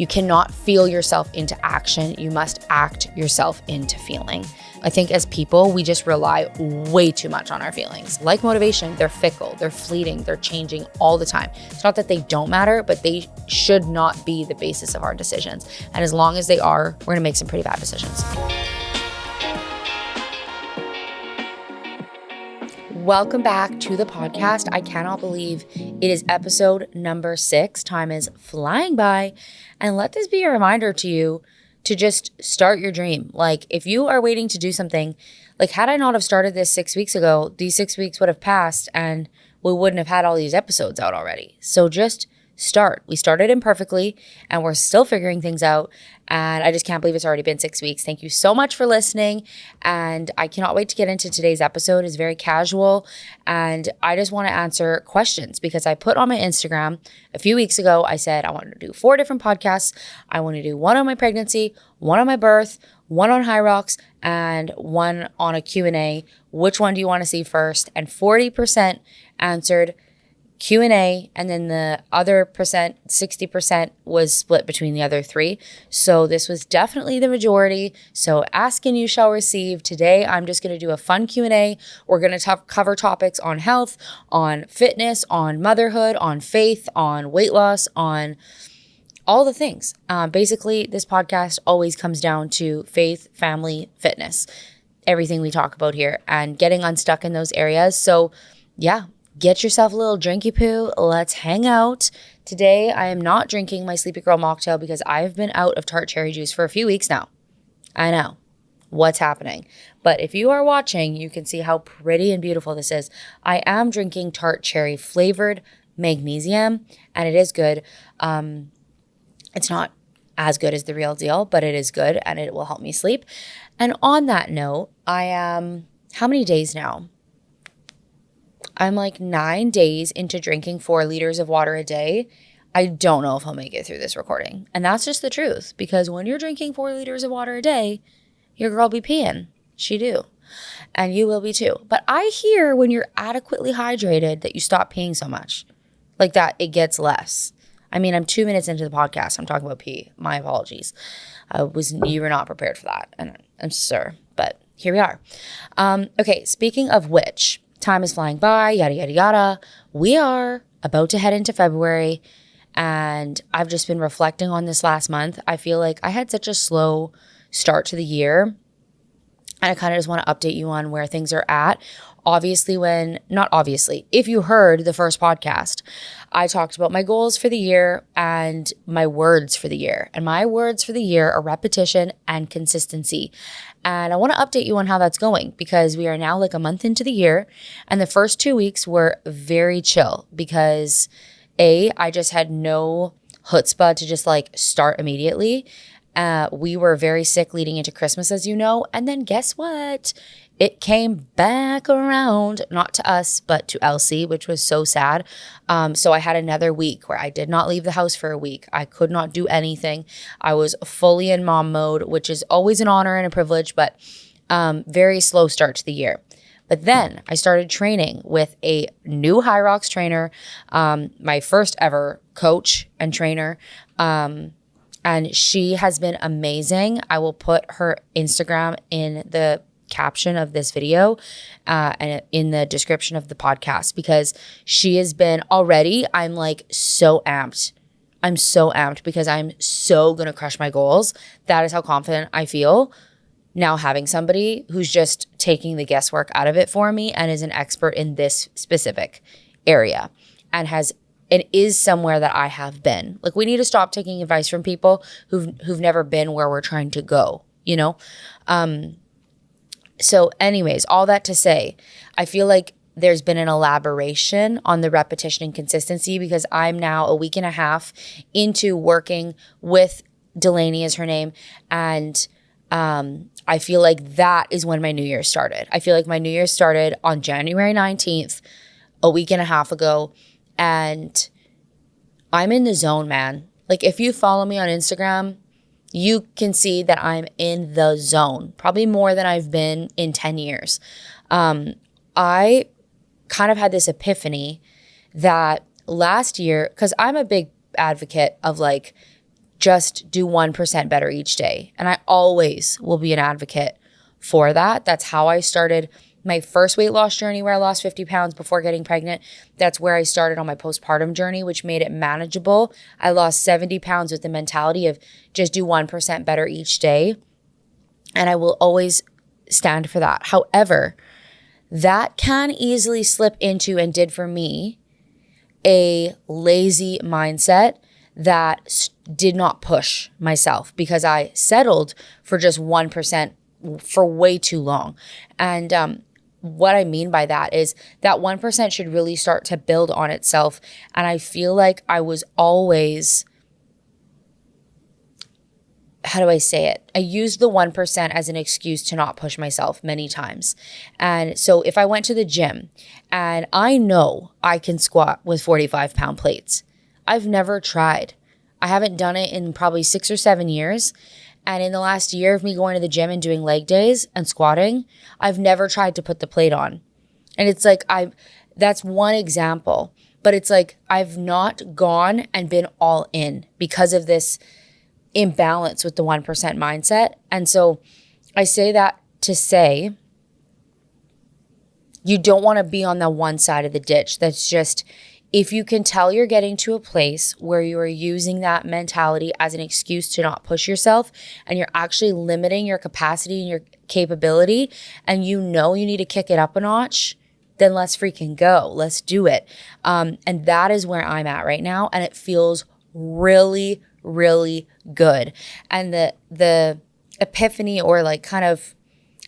You cannot feel yourself into action. You must act yourself into feeling. I think as people, we just rely way too much on our feelings. Like motivation, they're fickle, they're fleeting, they're changing all the time. It's not that they don't matter, but they should not be the basis of our decisions. And as long as they are, we're gonna make some pretty bad decisions. Welcome back to the podcast. I cannot believe it is episode number 6. Time is flying by. And let this be a reminder to you to just start your dream. Like, if you are waiting to do something, like, had I not have started this 6 weeks ago, these 6 weeks would have passed and we wouldn't have had all these episodes out already. So just start. We started imperfectly and we're still figuring things out. And I just can't believe it's already been 6 weeks. Thank you so much for listening. And I cannot wait to get into today's episode. It's very casual. And I just want to answer questions because I put on my Instagram a few weeks ago, I said I wanted to do 4 different podcasts. I want to do one on my pregnancy, one on my birth, one on Hyrox, and one on a Q&A. Which one do you want to see first? And 40% answered Q&A, and then the other 60% was split between the other 3. So this was definitely the majority. So ask and you shall receive. Today, I'm just going to do a fun Q&A. We're going to cover topics on health, on fitness, on motherhood, on faith, on weight loss, on all the things. Basically, this podcast always comes down to faith, family, fitness, everything we talk about here, and getting unstuck in those areas. So yeah, get yourself a little drinky poo. Let's hang out. Today, I am not drinking my Sleepy Girl mocktail because I've been out of tart cherry juice for a few weeks now. I know what's happening. But if you are watching, you can see how pretty and beautiful this is. I am drinking tart cherry flavored magnesium, and it is good. It's not as good as the real deal, but it is good and it will help me sleep. And on that note, I am, how many days now? I'm like 9 days into drinking 4 liters of water a day. I don't know if I'll make it through this recording. And that's just the truth, because when you're drinking 4 liters of water a day, your girl be peeing. She do. And you will be too. But I hear when you're adequately hydrated that you stop peeing so much. Like that, it gets less. I mean, I'm 2 minutes into the podcast. I'm talking about pee. My apologies. You were not prepared for that. And I'm sure, but here we are. Okay, speaking of which, time is flying by, yada, yada, yada. We are about to head into February, and I've just been reflecting on this last month. I feel like I had such a slow start to the year, and I kind of just want to update you on where things are at. If you heard the first podcast, I talked about my goals for the year and my words for the year. And my words for the year are repetition and consistency. And I want to update you on how that's going, because we are now like a month into the year, and the first 2 weeks were very chill because I just had no chutzpah to just like start immediately. We were very sick leading into Christmas, as you know. And then guess what? It came back around, not to us, but to Elsie, which was so sad. So I had another week where I did not leave the house for a week. I could not do anything. I was fully in mom mode, which is always an honor and a privilege, but very slow start to the year. But then I started training with a new Hyrox trainer, my first ever coach and trainer. And she has been amazing. I will put her Instagram in the caption of this video and in the description of the podcast, because she has been already, I'm like so amped. I'm so amped because I'm so going to crush my goals. That is how confident I feel now, having somebody who's just taking the guesswork out of it for me and is an expert in this specific area and is somewhere that I have been. Like, we need to stop taking advice from people who've never been where we're trying to go, you know? So anyways, all that to say, I feel like there's been an elaboration on the repetition and consistency, because I'm now a week and a half into working with Delaney, is her name. And I feel like that is when my New Year started. I feel like my New Year started on January 19th, a week and a half ago. And I'm in the zone, man. Like, if you follow me on Instagram, you can see that I'm in the zone, probably more than I've been in 10 years. I kind of had this epiphany that last year, because I'm a big advocate of like just do 1% better each day. And I always will be an advocate for that. That's how I started my first weight loss journey, where I lost 50 pounds before getting pregnant. That's where I started on my postpartum journey, which made it manageable. I lost 70 pounds with the mentality of just do 1% better each day. And I will always stand for that. However, that can easily slip into, and did for me, a lazy mindset that did not push myself because I settled for just 1% for way too long. And what I mean by that is that 1% should really start to build on itself. And I feel like I was always, how do I say it? I used the 1% as an excuse to not push myself many times. And so if I went to the gym and I know I can squat with 45-pound plates, I've never tried. I haven't done it in probably 6 or 7 years. And in the last year of me going to the gym and doing leg days and squatting, I've never tried to put the plate on. And it's like, that's one example, but it's like, I've not gone and been all in because of this imbalance with the 1% mindset. And so I say that to say, you don't want to be on the one side of the ditch. That's just, if you can tell you're getting to a place where you are using that mentality as an excuse to not push yourself, and you're actually limiting your capacity and your capability, and you know you need to kick it up a notch, then let's freaking go. Let's do it. And that is where I'm at right now. And it feels really, really good. And the epiphany, or like kind of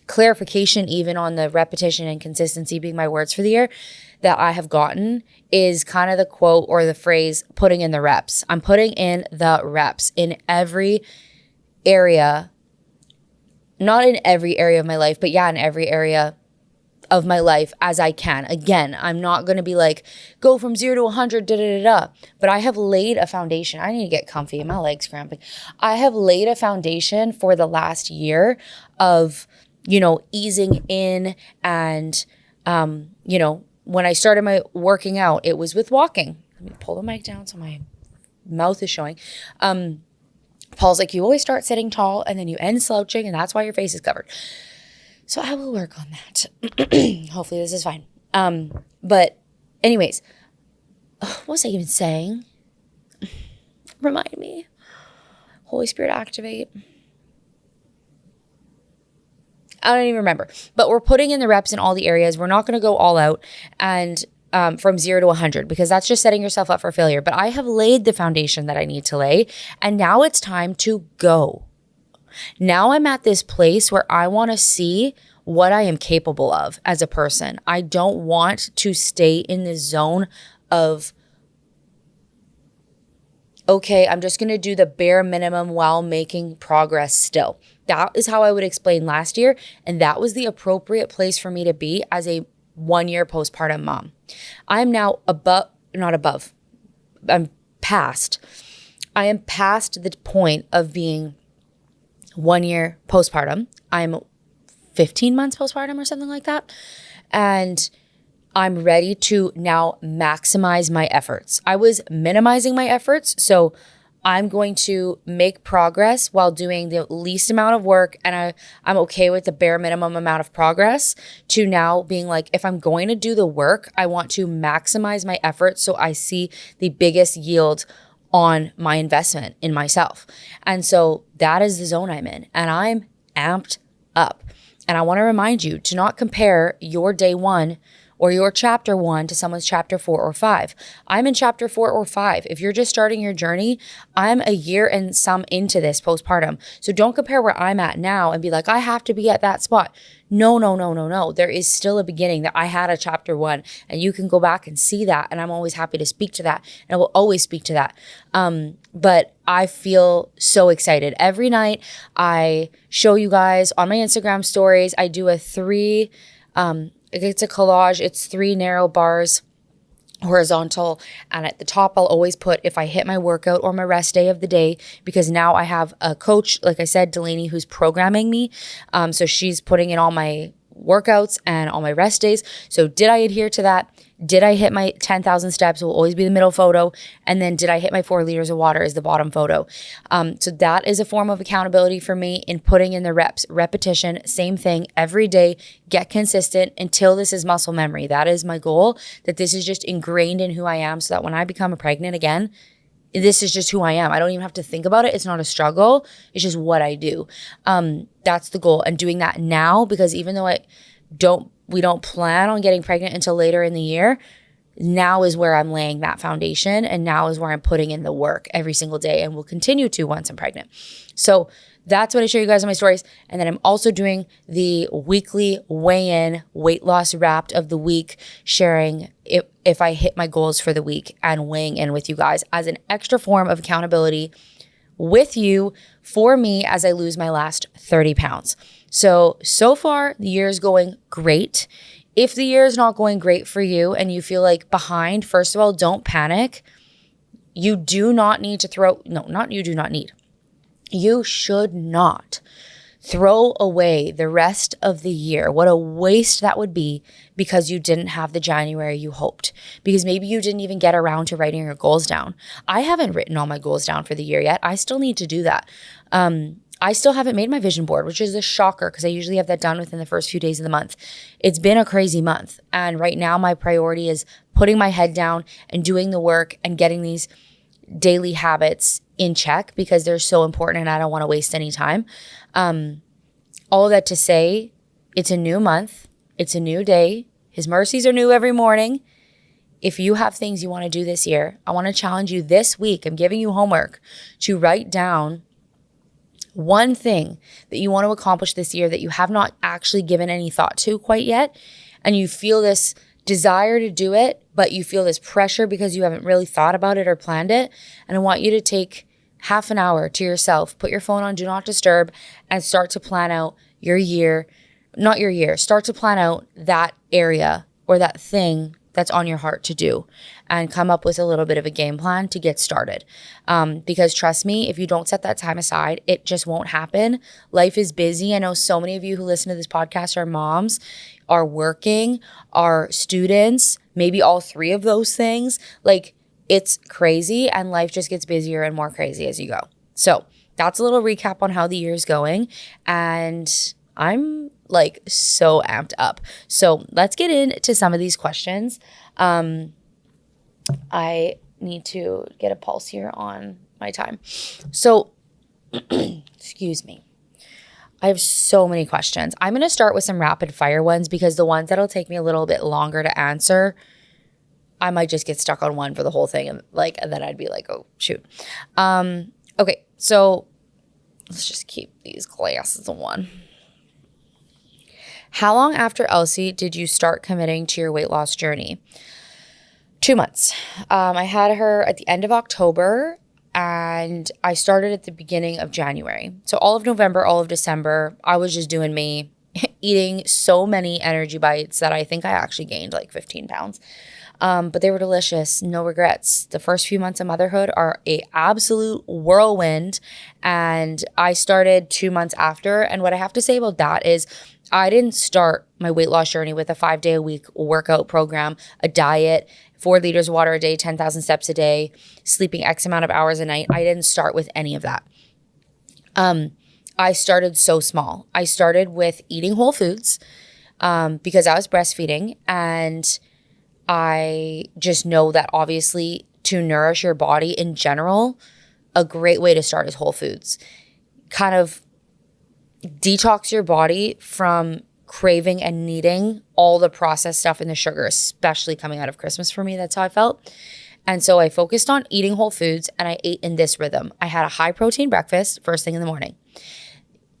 clarification even on the repetition and consistency being my words for the year that I have gotten, is kind of the quote or the phrase, putting in the reps. I'm putting in the reps in every area, not in every area of my life, but yeah, in every area of my life as I can. Again, I'm not going to be like, go from 0 to 100, but I have laid a foundation. I need to get comfy. My leg's cramping. I have laid a foundation for the last year of, easing in. And, when I started my working out, it was with walking. Let me pull the mic down so my mouth is showing. Paul's like, you always start sitting tall and then you end slouching, and that's why your face is covered. So I will work on that. Hopefully this is fine. But anyways, what was I even saying? Remind me. Holy Spirit, activate. I don't even remember. But we're putting in the reps in all the areas. We're not going to go all out and from 0 to 100, because that's just setting yourself up for failure. But I have laid the foundation that I need to lay, and now it's time to go. Now I'm at this place where I want to see what I am capable of as a person. I don't want to stay in the zone of, okay, I'm just going to do the bare minimum while making progress still. That is how I would explain last year. And that was the appropriate place for me to be as a 1-year postpartum mom. I'm now I'm past the point of being 1 year postpartum. I'm 15 months postpartum or something like that. And I'm ready to now maximize my efforts. I was minimizing my efforts, so I'm going to make progress while doing the least amount of work, and I'm okay with the bare minimum amount of progress, to now being like, if I'm going to do the work, I want to maximize my efforts so I see the biggest yield on my investment in myself. And so that is the zone I'm in, and I'm amped up. And I want to remind you to not compare your day 1 or your chapter 1 to someone's chapter 4 or 5. I'm in chapter 4 or 5. If you're just starting your journey, I'm a year and some into this postpartum. So don't compare where I'm at now and be like, I have to be at that spot. No. There is still a beginning, that I had a chapter 1, and you can go back and see that. And I'm always happy to speak to that. And I will always speak to that. But I feel so excited. Every night I show you guys on my Instagram stories, I do it's a collage. It's 3 narrow bars, horizontal. And at the top, I'll always put if I hit my workout or my rest day of the day, because now I have a coach, like I said, Delaney, who's programming me. So she's putting in all my workouts and all my rest days. So did I adhere to that? Did I hit my 10,000 steps? Will always be the middle photo. And then did I hit my 4 liters of water is the bottom photo. So that is a form of accountability for me in putting in the reps, repetition, same thing every day, get consistent until this is muscle memory. That is my goal, that this is just ingrained in who I am so that when I become pregnant again, this is just who I am. I don't even have to think about it. It's not a struggle. It's just what I do. That's the goal. And doing that now, because even though we don't plan on getting pregnant until later in the year, now is where I'm laying that foundation. And now is where I'm putting in the work every single day and will continue to once I'm pregnant. So that's what I show you guys in my stories. And then I'm also doing the weekly weigh-in weight loss wrapped of the week, sharing if I hit my goals for the week and weighing in with you guys as an extra form of accountability with you for me as I lose my last 30 pounds. So far the year is going great. If the year is not going great for you and you feel like behind, first of all, don't panic. You do not need to You should not throw away the rest of the year. What a waste that would be because you didn't have the January you hoped. Because maybe you didn't even get around to writing your goals down. I haven't written all my goals down for the year yet. I still need to do that. I still haven't made my vision board, which is a shocker because I usually have that done within the first few days of the month. It's been a crazy month. And right now my priority is putting my head down and doing the work and getting these daily habits in check because they're so important and I don't want to waste any time. All of that to say, it's a new month. It's a new day. His mercies are new every morning. If you have things you want to do this year, I want to challenge you this week. I'm giving you homework to write down one thing that you want to accomplish this year that you have not actually given any thought to quite yet. And you feel this desire to do it, but you feel this pressure because you haven't really thought about it or planned it. And I want you to take half an hour to yourself, put your phone on Do Not Disturb, and start to plan out start to plan out that area or that thing that's on your heart to do and come up with a little bit of a game plan to get started. Because trust me, if you don't set that time aside, it just won't happen. Life is busy. I know so many of you who listen to this podcast are moms, are working, are students, maybe all three of those things. Like, it's crazy and life just gets busier and more crazy as you go. So that's a little recap on how the year is going. And I'm like so amped up. So let's get into some of these questions. I need to get a pulse here on my time. So, excuse me. I have so many questions. I'm going to start with some rapid fire ones because the ones that'll take me a little bit longer to answer, I might just get stuck on one for the whole thing and then I'd be like, oh, shoot. Okay, so let's just keep these glasses on. How long after Elsie did you start committing to your weight loss journey? 2 months. I had her at the end of October and I started at the beginning of January. So all of November, all of December, I was just doing me, eating so many energy bites that I think I actually gained like 15 pounds. But they were delicious, no regrets. The first few months of motherhood are a absolute whirlwind. And I started 2 months after. And what I have to say about that is I didn't start my weight loss journey with a 5-day-a-week workout program, a diet, 4 liters of water a day, 10,000 steps a day, sleeping X amount of hours a night. I didn't start with any of that. I started so small. I started with eating whole foods because I was breastfeeding, and I just know that obviously to nourish your body in general, a great way to start is whole foods. Kind of detox your body from craving and needing all the processed stuff and the sugar, especially coming out of Christmas for me. That's how I felt. And so I focused on eating whole foods and I ate in this rhythm. I had a high protein breakfast first thing in the morning.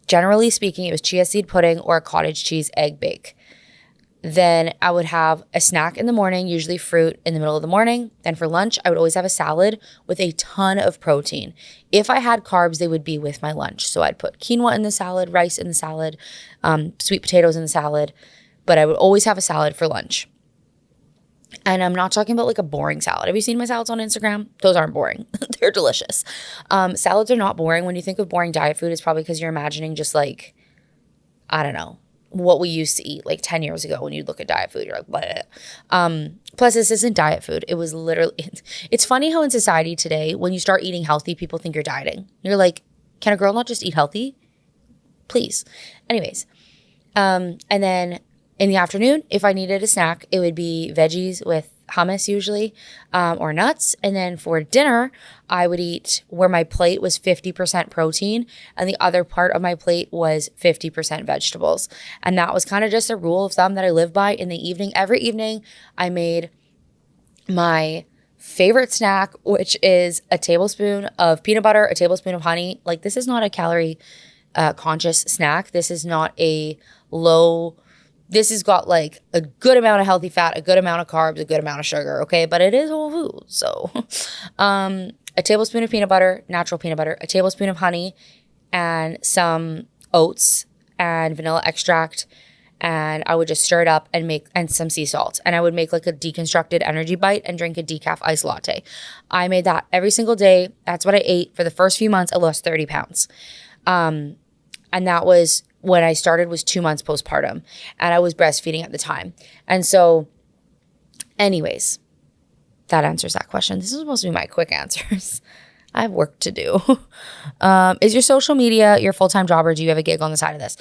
Generally speaking, it was chia seed pudding or a cottage cheese egg bake. Then I would have a snack in the morning, usually fruit in the middle of the morning. Then for lunch, I would always have a salad with a ton of protein. If I had carbs, they would be with my lunch. So I'd put quinoa in the salad, rice in the salad, sweet potatoes in the salad, but I would always have a salad for lunch. And I'm not talking about like a boring salad. Have you seen my salads on Instagram? Those aren't boring. They're delicious. Salads are not boring. When you think of boring diet food, it's probably because you're imagining just like, I don't know, what we used to eat like 10 years ago. When you look at diet food, you're like, bleh. Plus, this isn't diet food. It was literally, it's funny how in society today, when you start eating healthy, people think you're dieting. You're like, can a girl not just eat healthy? Please. Anyways. And then in the afternoon, if I needed a snack, it would be veggies with hummus usually, or nuts. And then for dinner, I would eat where my plate was 50% protein and the other part of my plate was 50% vegetables. And that was kind of just a rule of thumb that I live by in the evening. Every evening, I made my favorite snack, which is a tablespoon of peanut butter, a tablespoon of honey. Like, this is not a calorie conscious snack. This is not a low. This has got like a good amount of healthy fat, a good amount of carbs, a good amount of sugar, okay? But it is whole food. So a tablespoon of peanut butter, natural peanut butter, a tablespoon of honey, and some oats and vanilla extract. And I would just stir it up and some sea salt. And I would make like a deconstructed energy bite and drink a decaf iced latte. I made that every single day. That's what I ate. For the first few months, I lost 30 pounds. And that was when I started, was 2 months postpartum, and I was breastfeeding at the time. And so anyways, that answers that question. This is supposed to be my quick answers. I have work to do. Is your social media your full-time job, or do you have a gig on the side of this?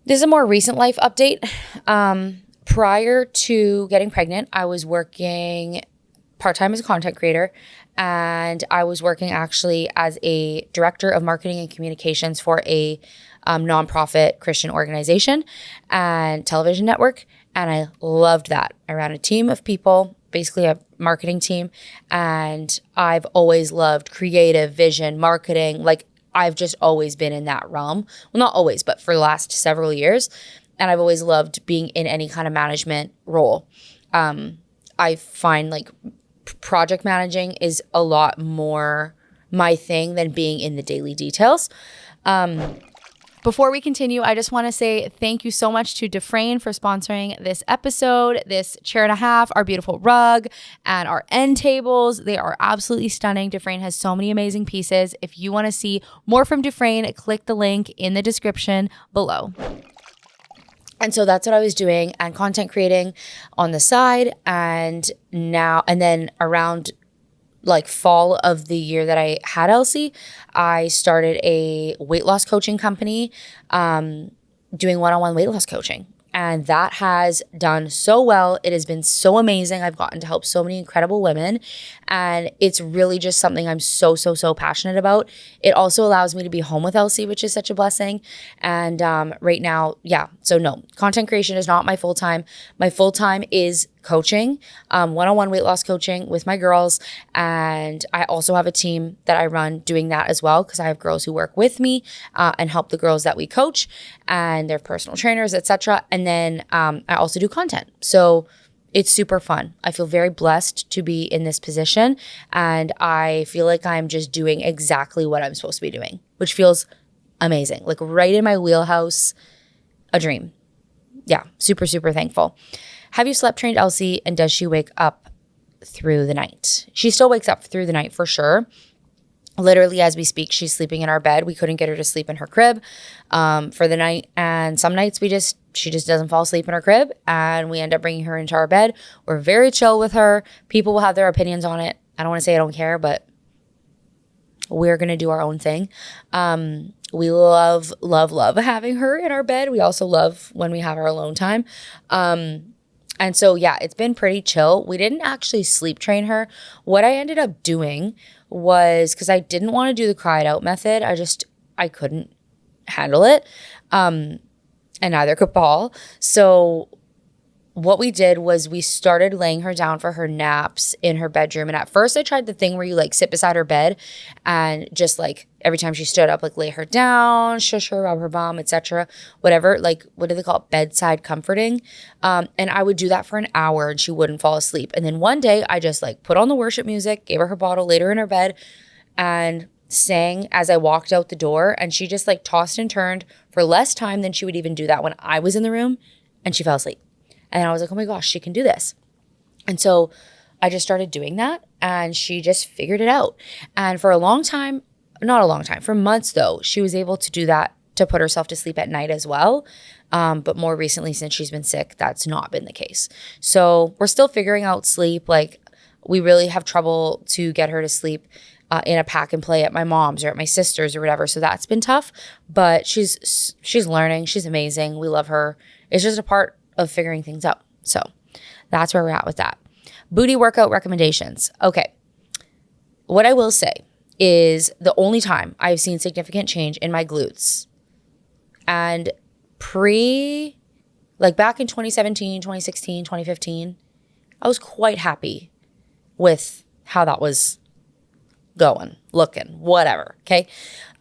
This is a more recent life update. Prior to getting pregnant, I was working part-time as a content creator, and I was working actually as a director of marketing and communications for a nonprofit Christian organization and television network. And I loved that. I ran a team of people, basically a marketing team. And I've always loved creative vision, marketing. Like, I've just always been in that realm. Well, not always, but for the last several years. And I've always loved being in any kind of management role. I find like project managing is a lot more my thing than being in the daily details. Before we continue, I just want to say thank you so much to Dufresne for sponsoring this episode, this chair and a half, our beautiful rug, and our end tables. They are absolutely stunning. Dufresne has so many amazing pieces. If you want to see more from Dufresne, click the link in the description below. And so that's what I was doing, and content creating on the side. And then around like fall of the year that I had Elsie, I started a weight loss coaching company, doing one-on-one weight loss coaching. And that has done so well. It has been so amazing. I've gotten to help so many incredible women. And it's really just something I'm so passionate about. It also allows me to be home with Elsie, which is such a blessing. And right now, yeah. So no, content creation is not my full-time. My full-time is coaching, one-on-one weight loss coaching with my girls. And I also have a team that I run doing that as well, because I have girls who work with me and help the girls that we coach, and they're personal trainers, etc. And then I also do content. So it's super fun. I feel very blessed to be in this position, and I feel like I'm just doing exactly what I'm supposed to be doing, which feels amazing. Like right in my wheelhouse, a dream. Yeah, super thankful. Have you sleep trained Elsie, and does she wake up through the night? She still wakes up through the night for sure. Literally, as we speak, she's sleeping in our bed. We couldn't get her to sleep in her crib for the night. And some nights she just doesn't fall asleep in her crib, and we end up bringing her into our bed. We're very chill with her. People will have their opinions on it. I don't want to say I don't care, but we're going to do our own thing. We love having her in our bed. We also love when we have our alone time. And so, yeah, it's been pretty chill. We didn't actually sleep train her. What I ended up doing was, because I didn't want to do the cry it out method. I couldn't handle it. And neither could Paul. So what we did was we started laying her down for her naps in her bedroom. And at first I tried the thing where you like sit beside her bed and just like every time she stood up, like lay her down, shush her, rub her bum, etc. Whatever, like what do they call it? Bedside comforting. And I would do that for an hour and she wouldn't fall asleep. And then one day I just like put on the worship music, gave her bottle, laid her in her bed, and sang as I walked out the door. And she just like tossed and turned for less time than she would even do that when I was in the room, and she fell asleep. And I was like, oh my gosh, she can do this. And so I just started doing that, and she just figured it out. And for a long time, not a long time, for months though, she was able to do that to put herself to sleep at night as well. But more recently, since she's been sick, that's not been the case. So we're still figuring out sleep. Like, we really have trouble to get her to sleep in a pack and play at my mom's or at my sister's or whatever. So that's been tough, but she's learning. She's amazing. We love her. It's just a part of figuring things out. So that's where we're at with that. Booty workout recommendations. Okay. What I will say is the only time I've seen significant change in my glutes and like back in 2017, 2016, 2015, I was quite happy with how that was going, looking, whatever. Okay.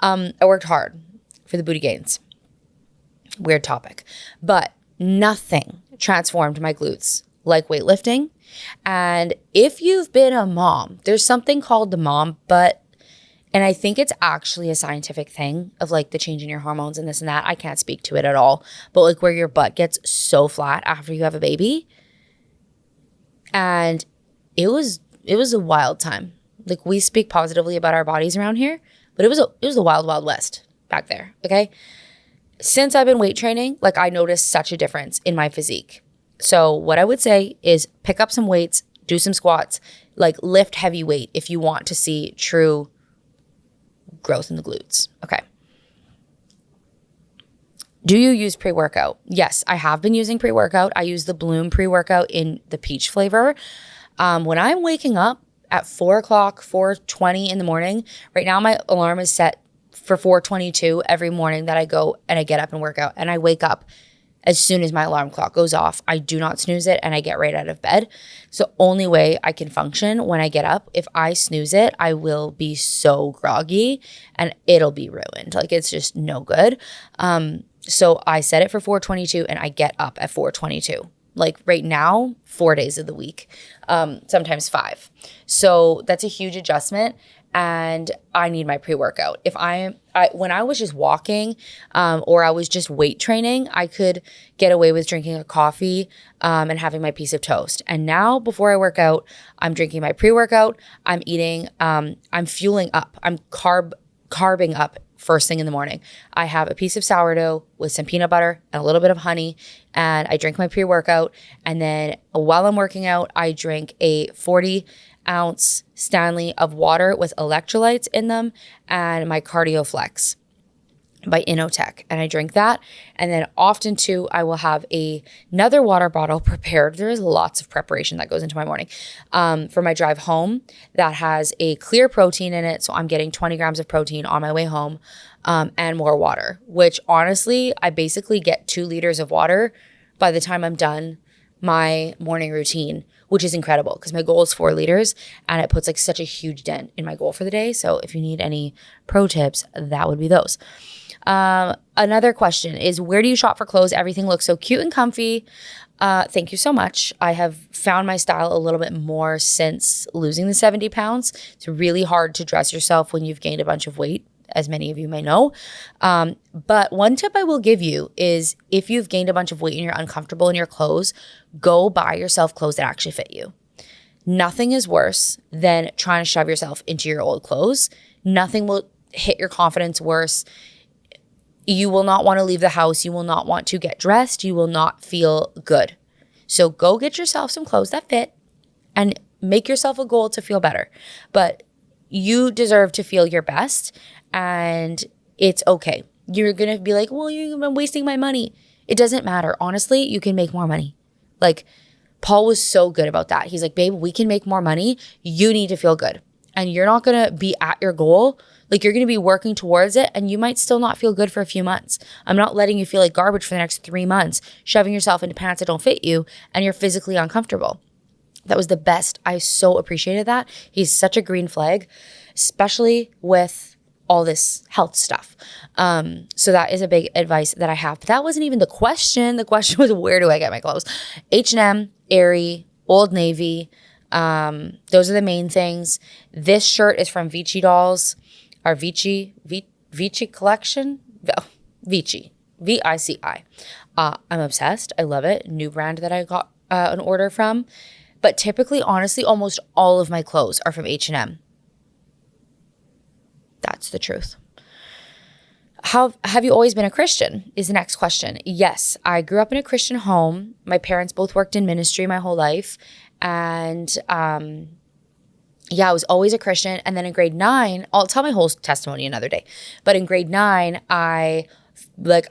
I worked hard for the booty gains. Weird topic, but nothing transformed my glutes like weightlifting. And if you've been a mom, there's something called the mom butt. And I think it's actually a scientific thing of like the change in your hormones and this and that. I can't speak to it at all, but like where your butt gets so flat after you have a baby. And it was a wild time. Like, we speak positively about our bodies around here, but it was the wild, wild west back there. Okay. Since I've been weight training, like, I noticed such a difference in my physique. So what I would say is pick up some weights, do some squats, like lift heavy weight if you want to see true growth in the glutes. Okay. Do you use pre-workout? Yes, I have been using pre-workout. I use the Bloom pre-workout in the peach flavor. When I'm waking up at 4 o'clock, 4:20 in the morning, right now my alarm is set for 4:22 every morning that I go and I get up and work out. And I wake up as soon as my alarm clock goes off. I do not snooze it and I get right out of bed. So only way I can function when I get up. If I snooze it, I will be so groggy and it'll be ruined. Like, it's just no good. So I set it for 4:22 and I get up at 4:22. Like right now, 4 days of the week, sometimes 5. So that's a huge adjustment. And I need my pre-workout. When I was just walking or I was just weight training, I could get away with drinking a coffee and having my piece of toast. And now before I work out, I'm drinking my pre-workout. I'm eating, I'm fueling up. I'm carbing up first thing in the morning. I have a piece of sourdough with some peanut butter and a little bit of honey, and I drink my pre-workout. And then while I'm working out, I drink a 40-ounce Stanley of water with electrolytes in them and my Cardio Flex by Innotech. And I drink that. And then often too, I will have another water bottle prepared. There is lots of preparation that goes into my morning for my drive home that has a clear protein in it. So I'm getting 20 grams of protein on my way home and more water, which honestly, I basically get 2 liters of water by the time I'm done my morning routine, which is incredible because my goal is 4 liters and it puts like such a huge dent in my goal for the day. So if you need any pro tips, that would be those. Another question is, where do you shop for clothes? Everything looks so cute and comfy. Thank you so much. I have found my style a little bit more since losing the 70 pounds. It's really hard to dress yourself when you've gained a bunch of weight, as many of you may know. But one tip I will give you is, if you've gained a bunch of weight and you're uncomfortable in your clothes, go buy yourself clothes that actually fit you. Nothing is worse than trying to shove yourself into your old clothes. Nothing will hit your confidence worse. You will not want to leave the house. You will not want to get dressed. You will not feel good. So go get yourself some clothes that fit and make yourself a goal to feel better. But you deserve to feel your best, and it's okay. You're going to be like, well, you've been wasting my money. It doesn't matter. Honestly, you can make more money. Like, Paul was so good about that. He's like, babe, we can make more money. You need to feel good. And you're not going to be at your goal. Like, you're going to be working towards it, and you might still not feel good for a few months. I'm not letting you feel like garbage for the next 3 months, shoving yourself into pants that don't fit you and you're physically uncomfortable. That was the best. I so appreciated that. He's such a green flag, especially with all this health stuff. So that is a big advice that I have. But that wasn't even the question. The question was, where do I get my clothes? H&M, Aerie, Old Navy. Those are the main things. This shirt is from Vici Dolls. Our Vici collection, Vici, V-I-C-I. I'm obsessed. I love it. New brand that I got an order from. But typically, honestly, almost all of my clothes are from H&M. That's the truth. How have you always been a Christian is the next question. Yes, I grew up in a Christian home. My parents both worked in ministry my whole life. And I was always a Christian. And then in grade 9, I'll tell my whole testimony another day. But in grade 9, I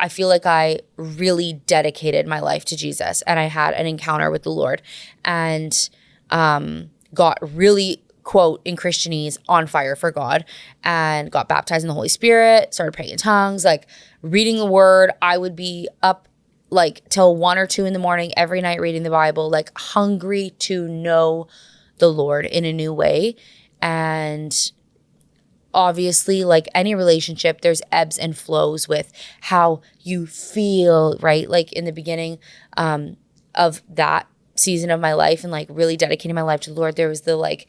feel like I really dedicated my life to Jesus, and I had an encounter with the Lord and got really, quote, in Christianese, on fire for God, and got baptized in the Holy Spirit, started praying in tongues, like reading the word. I would be up like till 1 or 2 in the morning every night reading the Bible, like hungry to know the Lord in a new way. And obviously, like any relationship, there's ebbs and flows with how you feel, right? Like in the beginning of that season of my life and like really dedicating my life to the Lord, there was the like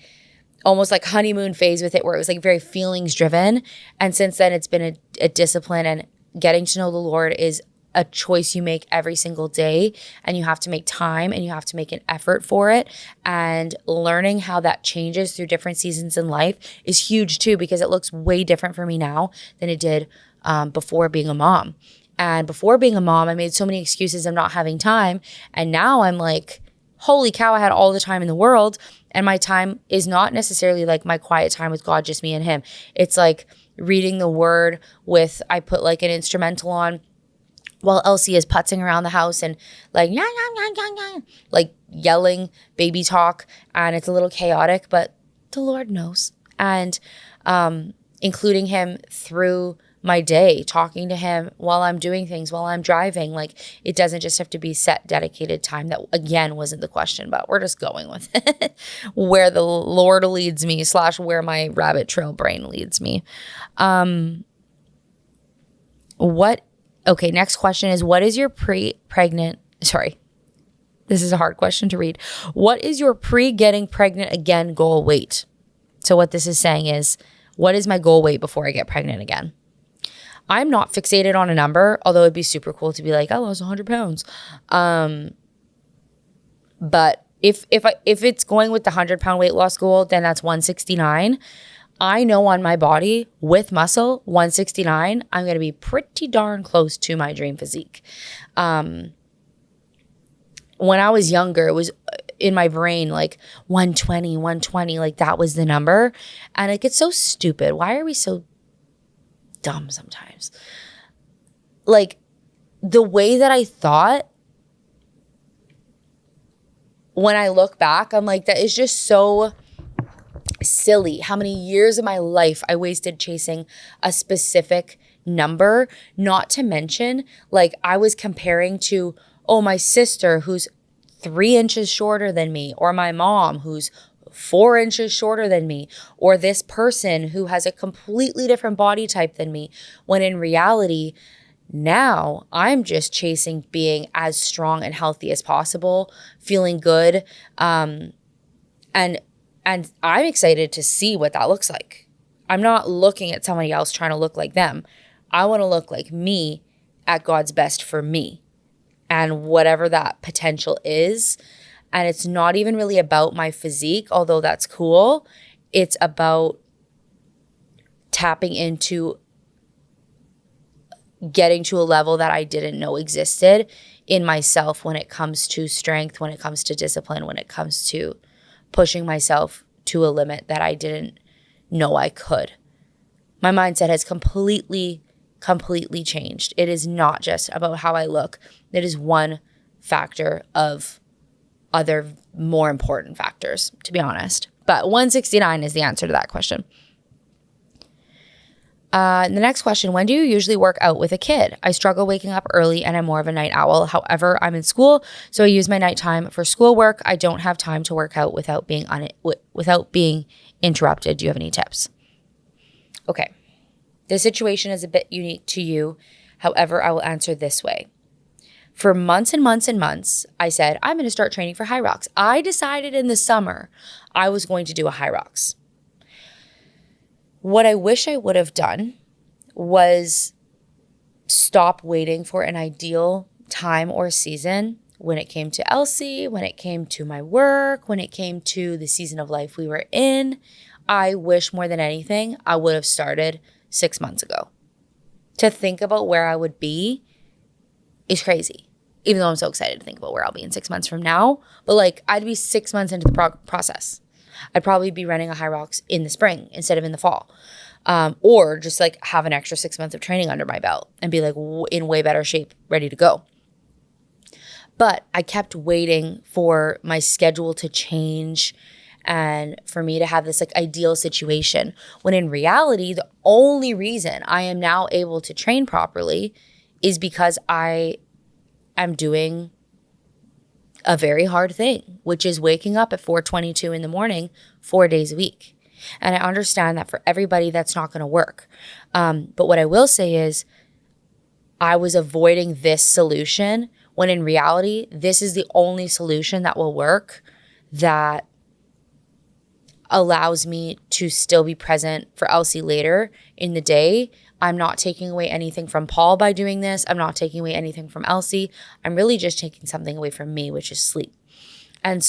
almost like honeymoon phase with it where it was like very feelings driven. And since then it's been a discipline, and getting to know the Lord is a choice you make every single day, and you have to make time and you have to make an effort for it. And learning how that changes through different seasons in life is huge too, because it looks way different for me now than it did before being a mom. And before being a mom, I made so many excuses of not having time. And now I'm like, holy cow, I had all the time in the world. And my time is not necessarily like my quiet time with God, just me and him. It's like reading the word I put like an instrumental on while Elsie is putzing around the house and like, like yelling baby talk. And it's a little chaotic, but the Lord knows. And including him through my day, talking to him while I'm doing things, while I'm driving. Like, it doesn't just have to be set, dedicated time. That, again, wasn't the question, but we're just going with it. Where the Lord leads me / where my rabbit trail brain leads me. Okay, next question is, what is your this is a hard question to read. What is your pre-getting pregnant again goal weight? So what this is saying is, what is my goal weight before I get pregnant again? I'm not fixated on a number, although it'd be super cool to be like, I lost 100 pounds. But if it's going with the 100-pound weight loss goal, then that's 169. I know on my body with muscle, 169, I'm going to be pretty darn close to my dream physique. When I was younger, it was in my brain like 120, like that was the number. And it gets so stupid. Why are we so dumb sometimes? Like, the way that I thought, when I look back, I'm like, that is just so silly. How many years of my life I wasted chasing a specific number, not to mention, like, I was comparing to, my sister who's 3 inches shorter than me, or my mom who's 4 inches shorter than me, or this person who has a completely different body type than me, when in reality, now I'm just chasing being as strong and healthy as possible, feeling good, and I'm excited to see what that looks like. I'm not looking at somebody else trying to look like them. I want to look like me at God's best for me, and whatever that potential is. And it's not even really about my physique, although that's cool. It's about tapping into getting to a level that I didn't know existed in myself when it comes to strength, when it comes to discipline, when it comes to pushing myself to a limit that I didn't know I could. My mindset has completely changed. It is not just about how I look. It is one factor of other more important factors, to be honest. But 169 is the answer to that question. The next question, when do you usually work out with a kid? I struggle waking up early and I'm more of a night owl. However, I'm in school, so I use my nighttime for schoolwork. I don't have time to work out without being interrupted. Do you have any tips? Okay. This situation is a bit unique to you. However, I will answer this way. For months and months and months, I said, I'm going to start training for Hyrox. I decided in the summer I was going to do a Hyrox. What I wish I would have done was stop waiting for an ideal time or season when it came to Elsie, when it came to my work, when it came to the season of life we were in. I wish more than anything I would have started 6 months ago, to think about where I would be is crazy. Even though I'm so excited to think about where I'll be in 6 months from now. But like, I'd be 6 months into the process. I'd probably be running a Hyrox in the spring instead of in the fall. Or just like have an extra 6 months of training under my belt and be like in way better shape, ready to go. But I kept waiting for my schedule to change and for me to have this like ideal situation, when in reality, the only reason I am now able to train properly is because I am doing a very hard thing, which is waking up at 4:22 in the morning, 4 days a week. And I understand that for everybody, that's not going to work. But what I will say is I was avoiding this solution when in reality, this is the only solution that will work, that allows me to still be present for Elsie later in the day. I'm not taking away anything from Paul by doing this. I'm not taking away anything from Elsie. I'm really just taking something away from me, which is sleep. And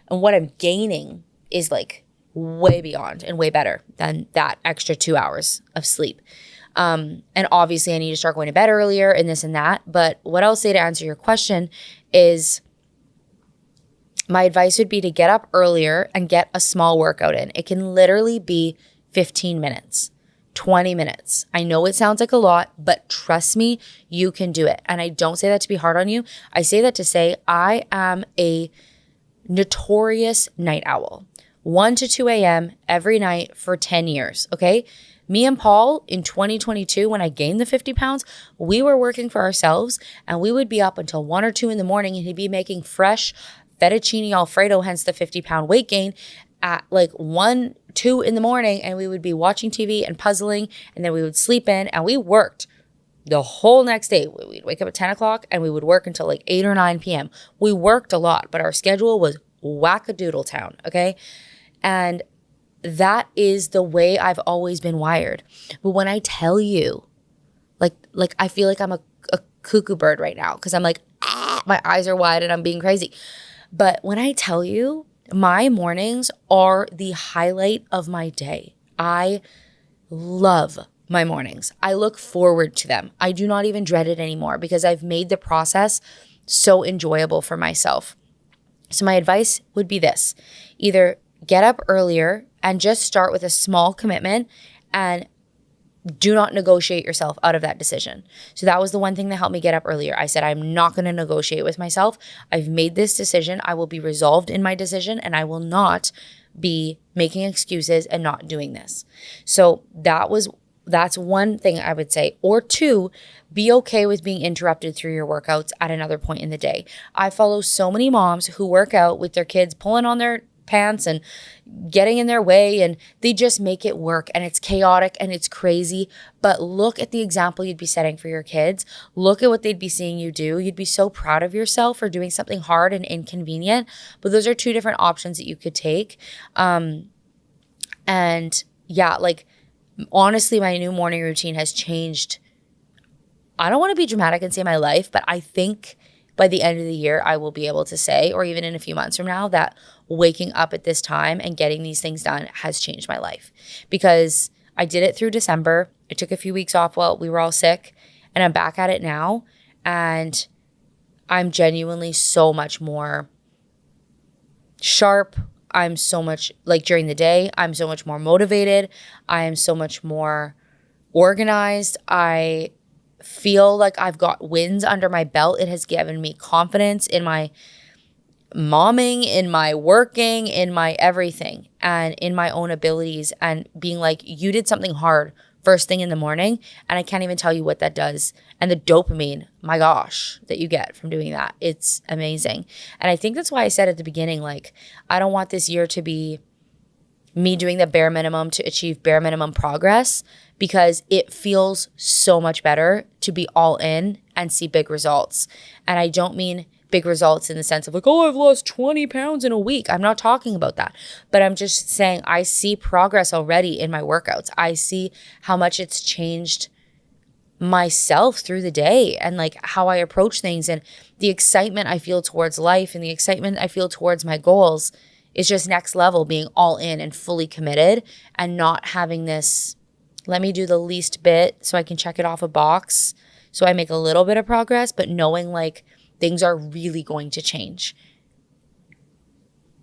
what I'm gaining is like way beyond and way better than that extra 2 hours of sleep. And obviously I need to start going to bed earlier and this and that. But what I'll say to answer your question is my advice would be to get up earlier and get a small workout in. It can literally be 15 minutes, 20 minutes. I know it sounds like a lot, but trust me, you can do it. And I don't say that to be hard on you. I say that to say I am a notorious night owl. 1 to 2 a.m. every night for 10 years, okay? Me and Paul in 2022, when I gained the 50 pounds, we were working for ourselves and we would be up until 1 or 2 in the morning and he'd be making fresh fettuccine Alfredo, hence the 50-pound weight gain, at like 1, 2 in the morning, and we would be watching TV and puzzling, and then we would sleep in, and we worked the whole next day. We'd wake up at 10 o'clock and we would work until like 8 or 9 p.m. We worked a lot, but our schedule was wackadoodle town, okay? And that is the way I've always been wired. But when I tell you, like I feel like I'm a cuckoo bird right now because I'm like, my eyes are wide and I'm being crazy. But when I tell you, my mornings are the highlight of my day. I love my mornings. I look forward to them. I do not even dread it anymore because I've made the process so enjoyable for myself. So my advice would be this: either get up earlier and just start with a small commitment and do not negotiate yourself out of that decision. So that was the one thing that helped me get up earlier. I said, I'm not going to negotiate with myself. I've made this decision. I will be resolved in my decision and I will not be making excuses and not doing this. So that's one thing I would say. Or two, be okay with being interrupted through your workouts at another point in the day. I follow so many moms who work out with their kids pulling on their pants and getting in their way, and they just make it work, and it's chaotic and it's crazy. But look at the example you'd be setting for your kids. Look at what they'd be seeing you do. You'd be so proud of yourself for doing something hard and inconvenient. But those are two different options that you could take. And yeah, like honestly, my new morning routine has changed. I don't want to be dramatic and say my life, but I think by the end of the year, I will be able to say, or even in a few months from now, that waking up at this time and getting these things done has changed my life. Because I did it through December. I took a few weeks off while we were all sick, and I'm back at it now. And I'm genuinely so much more sharp. I'm so much, like during the day, I'm so much more motivated. I am so much more organized. I feel like I've got wins under my belt. It has given me confidence in my momming, in my working, in my everything, and in my own abilities, and being like, you did something hard first thing in the morning, and I can't even tell you what that does. And the dopamine, my gosh, that you get from doing that, it's amazing. And I think that's why I said at the beginning, like, I don't want this year to be me doing the bare minimum to achieve bare minimum progress, because it feels so much better to be all in and see big results. And I don't mean big results in the sense of like, oh, I've lost 20 pounds in a week. I'm not talking about that. But I'm just saying I see progress already in my workouts. I see how much it's changed myself through the day and like how I approach things, and the excitement I feel towards life and the excitement I feel towards my goals is just next level, being all in and fully committed and not having this let me do the least bit so I can check it off a box. So I make a little bit of progress, but knowing like things are really going to change.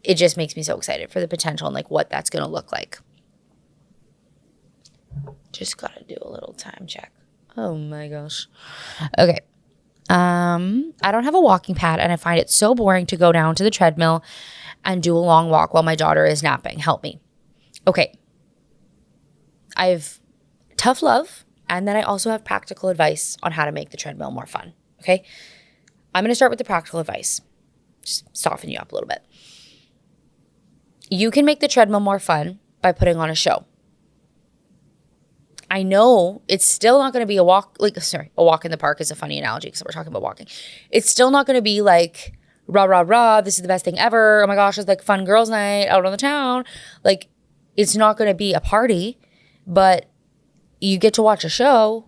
It just makes me so excited for the potential and like what that's going to look like. Just got to do a little time check. Oh my gosh. Okay. I don't have a walking pad and I find it so boring to go down to the treadmill and do a long walk while my daughter is napping. Help me. Okay. I've tough love, and then I also have practical advice on how to make the treadmill more fun. Okay. I'm going to start with the practical advice. Just soften you up a little bit. You can make the treadmill more fun by putting on a show. I know it's still not going to be a walk in the park is a funny analogy because we're talking about walking. It's still not going to be like, rah, rah, rah, this is the best thing ever. Oh my gosh, it's like fun girls' night out on the town. Like, it's not going to be a party, but you get to watch a show.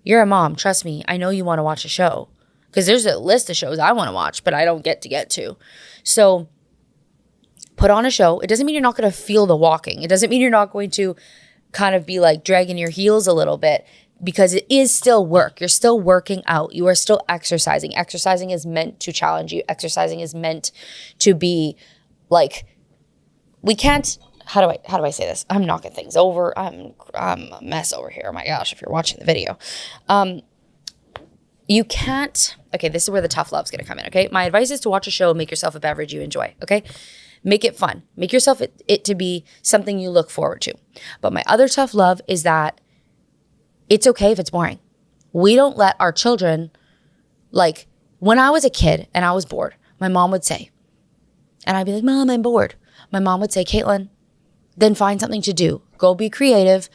You're a mom, trust me. I know you want to watch a show because there's a list of shows I want to watch, but I don't get to. So put on a show. It doesn't mean you're not going to feel the walking. It doesn't mean you're not going to kind of be like dragging your heels a little bit, because it is still work. You're still working out. You are still exercising. Exercising is meant to challenge you. Exercising is meant to be like, we can't, how do I say this? I'm knocking things over. I'm a mess over here. Oh my gosh, if you're watching the video. You can't, okay, this is where the tough love's going to come in, okay? My advice is to watch a show, make yourself a beverage you enjoy, okay? Make it fun. Make yourself it to be something you look forward to. But my other tough love is that it's okay if it's boring. We don't let our children, like when I was a kid and I was bored, my mom would say, and I'd be like, Mom, I'm bored. My mom would say, Caitlin, then find something to do. Go be creative,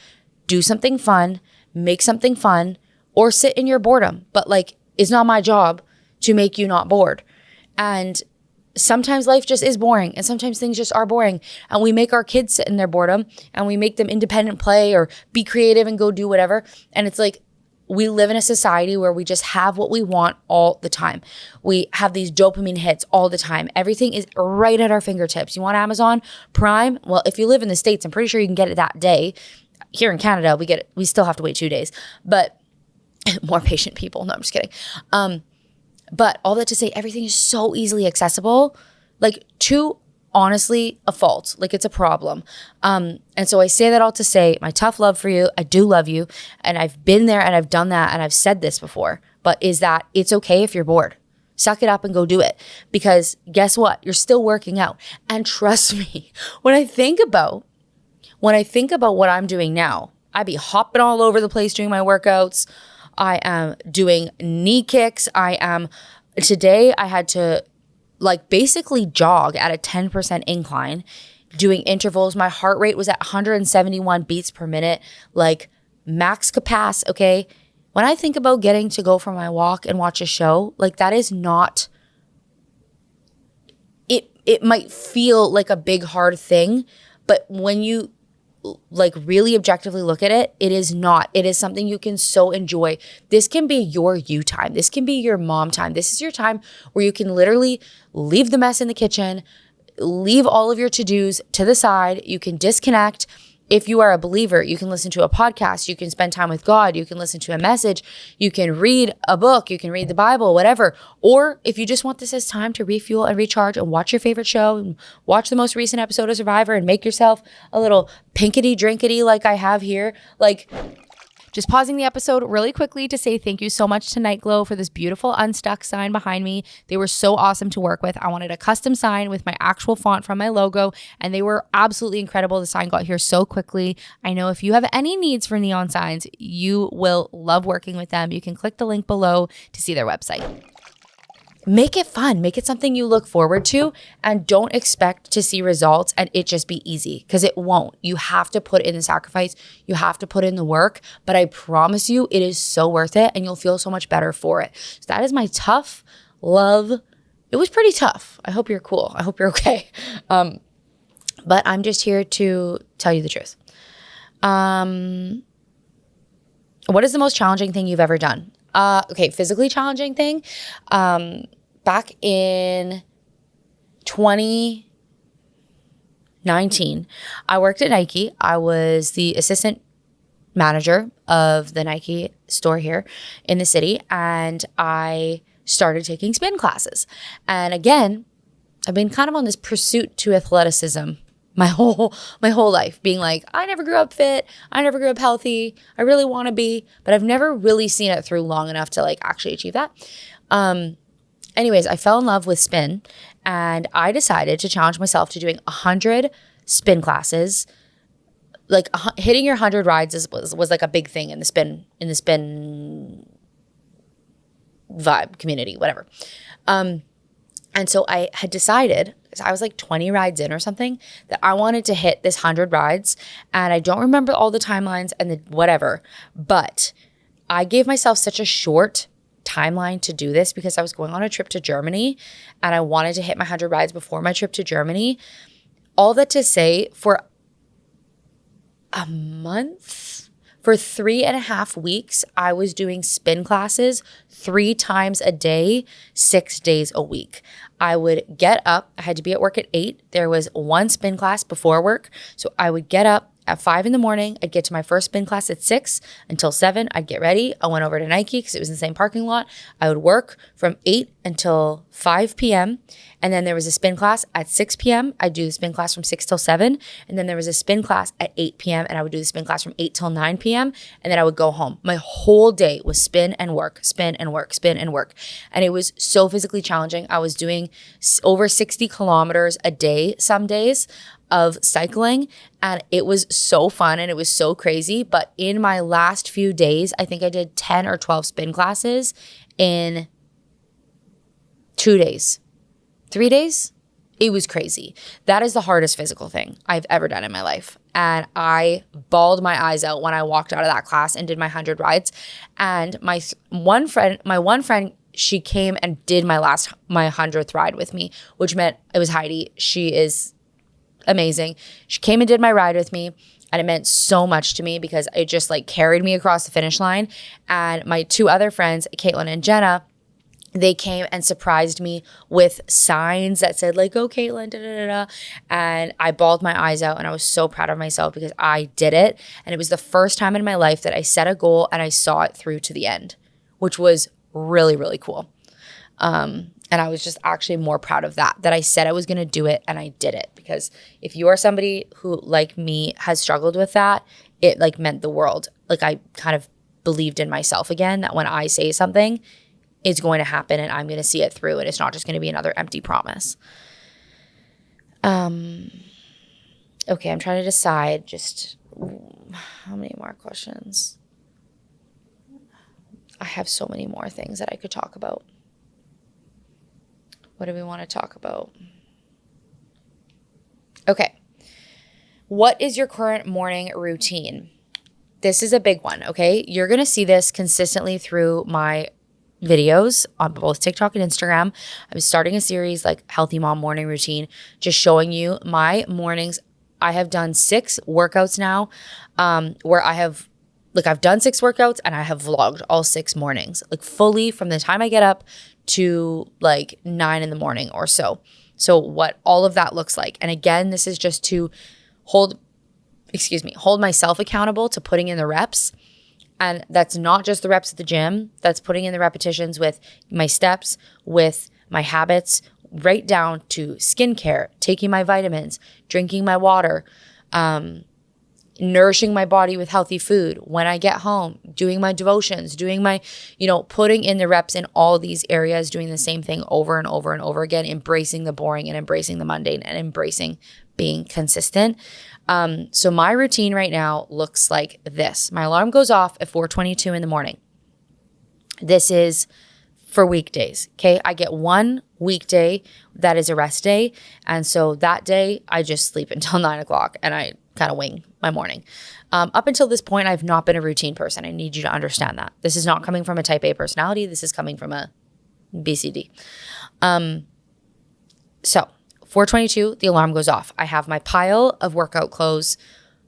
do something fun, make something fun, or sit in your boredom. But like, it's not my job to make you not bored. And sometimes life just is boring, and sometimes things just are boring, and we make our kids sit in their boredom and we make them independent play or be creative and go do whatever. And it's like, we live in a society where we just have what we want all the time. We have these dopamine hits all the time. Everything is right at our fingertips. You want Amazon Prime? Well, if you live in the States, I'm pretty sure you can get it that day. Here in Canada, we still have to wait 2 days, but more patient people. No, I'm just kidding. But all that to say, everything is so easily accessible, like to honestly a fault, like it's a problem. And so I say that all to say my tough love for you. I do love you. And I've been there and I've done that. And I've said this before, but is that it's okay if you're bored. Suck it up and go do it, because guess what? You're still working out. And trust me, when I think about what I'm doing now, I be hopping all over the place doing my workouts. I am doing knee kicks. Today I had to like basically jog at a 10% incline, doing intervals. My heart rate was at 171 beats per minute, like max capacity, okay? When I think about getting to go for my walk and watch a show, like that is not, it might feel like a big hard thing, but when you like really objectively look at it, it is not. It is something you can so enjoy. This can be your you time. This can be your mom time. This is your time where you can literally leave the mess in the kitchen, leave all of your to-dos to the side. You can disconnect. If you are a believer, you can listen to a podcast. You can spend time with God. You can listen to a message. You can read a book. You can read the Bible, whatever. Or if you just want this as time to refuel and recharge and watch your favorite show and watch the most recent episode of Survivor and make yourself a little pinkety drinkety like I have here, like just pausing the episode really quickly to say thank you so much to Nightglow for this beautiful Unstuck sign behind me. They were so awesome to work with. I wanted a custom sign with my actual font from my logo, and they were absolutely incredible. The sign got here so quickly. I know if you have any needs for neon signs, you will love working with them. You can click the link below to see their website. Make it fun. Make it something you look forward to, and don't expect to see results and it just be easy, because it won't. You have to put in the sacrifice. You have to put in the work, but I promise you it is so worth it and you'll feel so much better for it. So that is my tough love. It was pretty tough. I hope you're cool. I hope you're okay. But I'm just here to tell you the truth. What is the most challenging thing you've ever done? Okay, physically challenging thing. Back in 2019, I worked at Nike. I was the assistant manager of the Nike store here in the city, and I started taking spin classes. And again, I've been kind of on this pursuit to athleticism my whole life, being like, I never grew up fit, I never grew up healthy, I really want to be, but I've never really seen it through long enough to like actually achieve that. Anyways, I fell in love with spin, and I decided to challenge myself to doing 100 spin classes. Like hitting your 100 rides was like a big thing in the spin vibe community, whatever. And so I had decided, I was like 20 rides in or something, that I wanted to hit this 100 rides. And I don't remember all the timelines and the whatever, but I gave myself such a short timeline to do this because I was going on a trip to Germany and I wanted to hit my 100 rides before my trip to Germany. All that to say, for a month, for 3.5 weeks, I was doing spin classes 3 times a day, 6 days a week. I would get up. I had to be at work at 8. There was one spin class before work. So I would get up at 5 in the morning. I'd get to my first spin class at 6 until 7. I'd get ready. I went over to Nike because it was in the same parking lot. I would work from 8 until 5 p.m. And then there was a spin class at 6 p.m. I'd do the spin class from 6 till 7. And then there was a spin class at 8 p.m. And I would do the spin class from 8 till 9 p.m. And then I would go home. My whole day was spin and work, spin and work, spin and work. And it was so physically challenging. I was doing over 60 kilometers a day some days of cycling, and it was so fun and it was so crazy. But in my last few days, I think I did 10 or 12 spin classes in 2 days, 3 days. It was crazy. That is the hardest physical thing I've ever done in my life. And I bawled my eyes out when I walked out of that class and did my 100 rides. And my one friend, she came and did my 100th ride with me, which meant it was Heidi. She is amazing. She came and did my ride with me, and it meant so much to me because it just like carried me across the finish line. And my 2 other friends, Caitlin and Jenna, they came and surprised me with signs that said like, "Oh, Caitlin, da da da da," and I bawled my eyes out, and I was so proud of myself because I did it, and it was the first time in my life that I set a goal and I saw it through to the end, which was really, really cool. And I was just actually more proud of that I said I was going to do it and I did it. Because if you are somebody who, like me, has struggled with that, it like meant the world. Like I kind of believed in myself again, that when I say something, it's going to happen and I'm going to see it through, and it's not just going to be another empty promise. Okay, I'm trying to decide just how many more questions. I have so many more things that I could talk about. What do we want to talk about? Okay. What is your current morning routine? This is a big one, okay? You're going to see this consistently through my videos on both TikTok and Instagram. I'm starting a series like Healthy Mom Morning Routine, just showing you my mornings. I have done 6 workouts now, where I've done 6 workouts and I have vlogged all 6 mornings, like fully from the time I get up to like 9 in the morning or so. So what all of that looks like. And again, this is just to hold myself accountable to putting in the reps. And that's not just the reps at the gym. That's putting in the repetitions with my steps, with my habits, right down to skincare, taking my vitamins, drinking my water, nourishing my body with healthy food when I get home, doing my devotions, doing my, putting in the reps in all these areas, doing the same thing over and over and over again, embracing the boring and embracing the mundane and embracing being consistent. So my routine right now looks like this. My alarm goes off at 4:22 in the morning. This is for weekdays, okay? I get one weekday that is a rest day. And so that day I just sleep until 9 o'clock and I kind of wing my morning. Up until this point, I've not been a routine person. I need you to understand that. This is not coming from a type A personality. This is coming from a BCD. So 4:22, the alarm goes off. I have my pile of workout clothes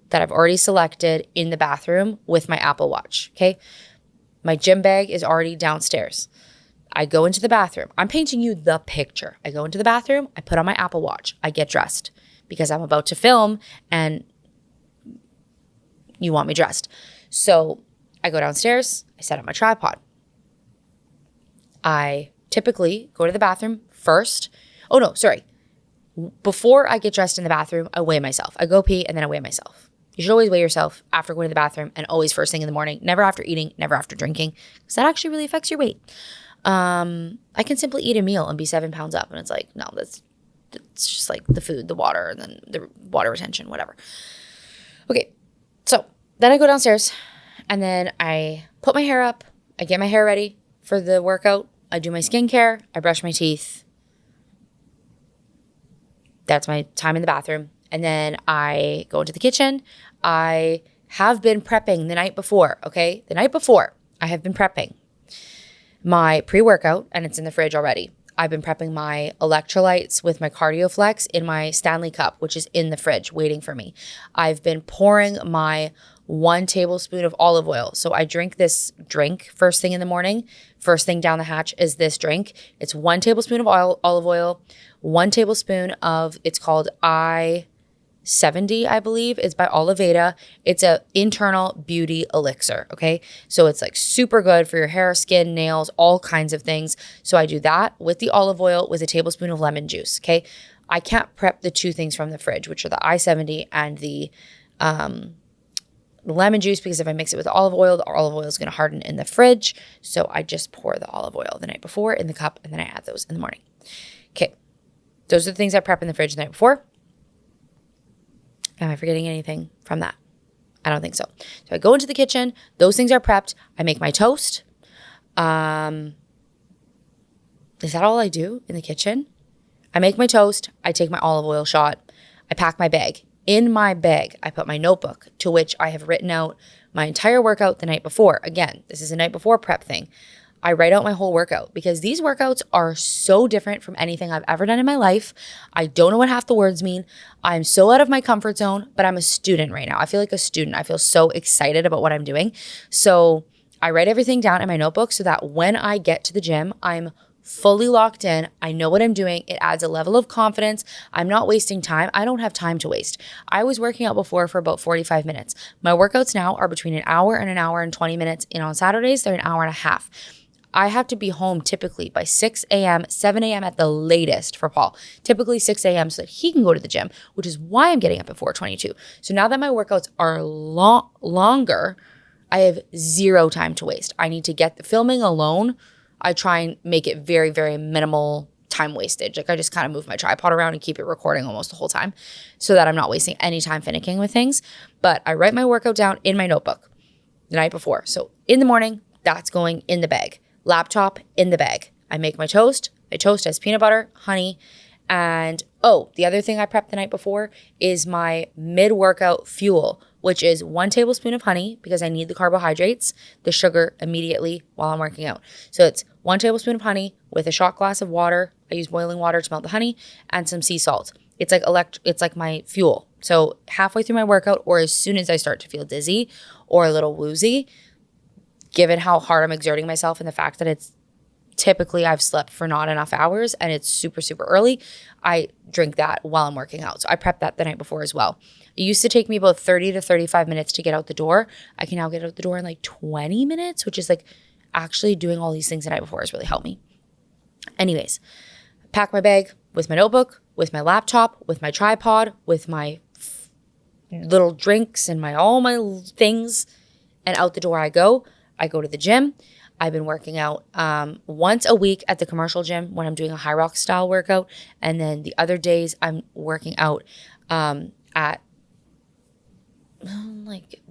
that I've already selected in the bathroom with my Apple Watch, okay? My gym bag is already downstairs. I go into the bathroom. I'm painting you the picture. I go into the bathroom. I put on my Apple Watch. I get dressed because I'm about to film and you want me dressed. So I go downstairs, I set up my tripod. I typically go to the bathroom first. Oh no, sorry. Before I get dressed in the bathroom, I weigh myself. I go pee and then I weigh myself. You should always weigh yourself after going to the bathroom and always first thing in the morning, never after eating, never after drinking, because that actually really affects your weight. I can simply eat a meal and be 7 pounds up. And it's like, no, it's just like the food, the water, and then the water retention, whatever. Okay, so then I go downstairs and then I put my hair up. I get my hair ready for the workout. I do my skincare. I brush my teeth. That's my time in the bathroom. And then I go into the kitchen. I have been prepping the night before, okay? The night before, I have been prepping my pre-workout, and it's in the fridge already. I've been prepping my electrolytes with my Cardio Flex in my Stanley cup, which is in the fridge waiting for me. I've been pouring my 1 tablespoon of olive oil. So I drink this drink first thing in the morning. First thing down the hatch is this drink. It's 1 tablespoon of olive oil, 1 tablespoon of, it's called I-70, I believe. It's by Oliveda. It's a internal beauty elixir, okay? So it's like super good for your hair, skin, nails, all kinds of things. So I do that with the olive oil with a tablespoon of lemon juice, okay? I can't prep the 2 things from the fridge, which are the I-70 and the lemon juice, because if I mix it with the olive oil is going to harden in the fridge. So I just pour the olive oil the night before in the cup, and then I add those in the morning. Okay. Those are the things I prep in the fridge the night before. Am I forgetting anything from that? I don't think so. So I go into the kitchen. Those things are prepped. I make my toast. Is that all I do in the kitchen? I make my toast. I take my olive oil shot. I pack my bag. In my bag, I put my notebook, to which I have written out my entire workout the night before. Again, this is a night before prep thing. I write out my whole workout because these workouts are so different from anything I've ever done in my life. I don't know what half the words mean. I'm so out of my comfort zone, but I'm a student right now. I feel like a student. I feel so excited about what I'm doing. So I write everything down in my notebook so that when I get to the gym, I'm fully locked in. I know what I'm doing. It adds a level of confidence. I'm not wasting time. I don't have time to waste. I was working out before for about 45 minutes. My workouts now are between an hour and 20 minutes. And on Saturdays, they're an hour and a half. I have to be home typically by 6 a.m., 7 a.m. at the latest for Paul. Typically 6 a.m. so that he can go to the gym, which is why I'm getting up at 4:22. So now that my workouts are longer, I have zero time to waste. I need to get the filming alone. I try and make it very, very minimal time wastage. Like I just kind of move my tripod around and keep it recording almost the whole time so that I'm not wasting any time finicking with things. But I write my workout down in my notebook the night before. So in the morning, that's going in the bag. Laptop in the bag. I make my toast. My toast has peanut butter, honey, and the other thing I prepped the night before is my mid-workout fuel, which is 1 tablespoon of honey because I need the carbohydrates, the sugar immediately while I'm working out. So it's 1 tablespoon of honey with a shot glass of water. I use boiling water to melt the honey and some sea salt. It's like my fuel. So halfway through my workout or as soon as I start to feel dizzy or a little woozy, given how hard I'm exerting myself and the fact that it's typically I've slept for not enough hours and it's super, super early, I drink that while I'm working out. So I prep that the night before as well. It used to take me about 30 to 35 minutes to get out the door. I can now get out the door in like 20 minutes, which is like actually doing all these things the night before has really helped me. Anyways, pack my bag with my notebook, with my laptop, with my tripod, with my little drinks and all my things, and out the door I go. I go to the gym. I've been working out once a week at the commercial gym when I'm doing a Hyrox style workout. And then the other days I'm working out at,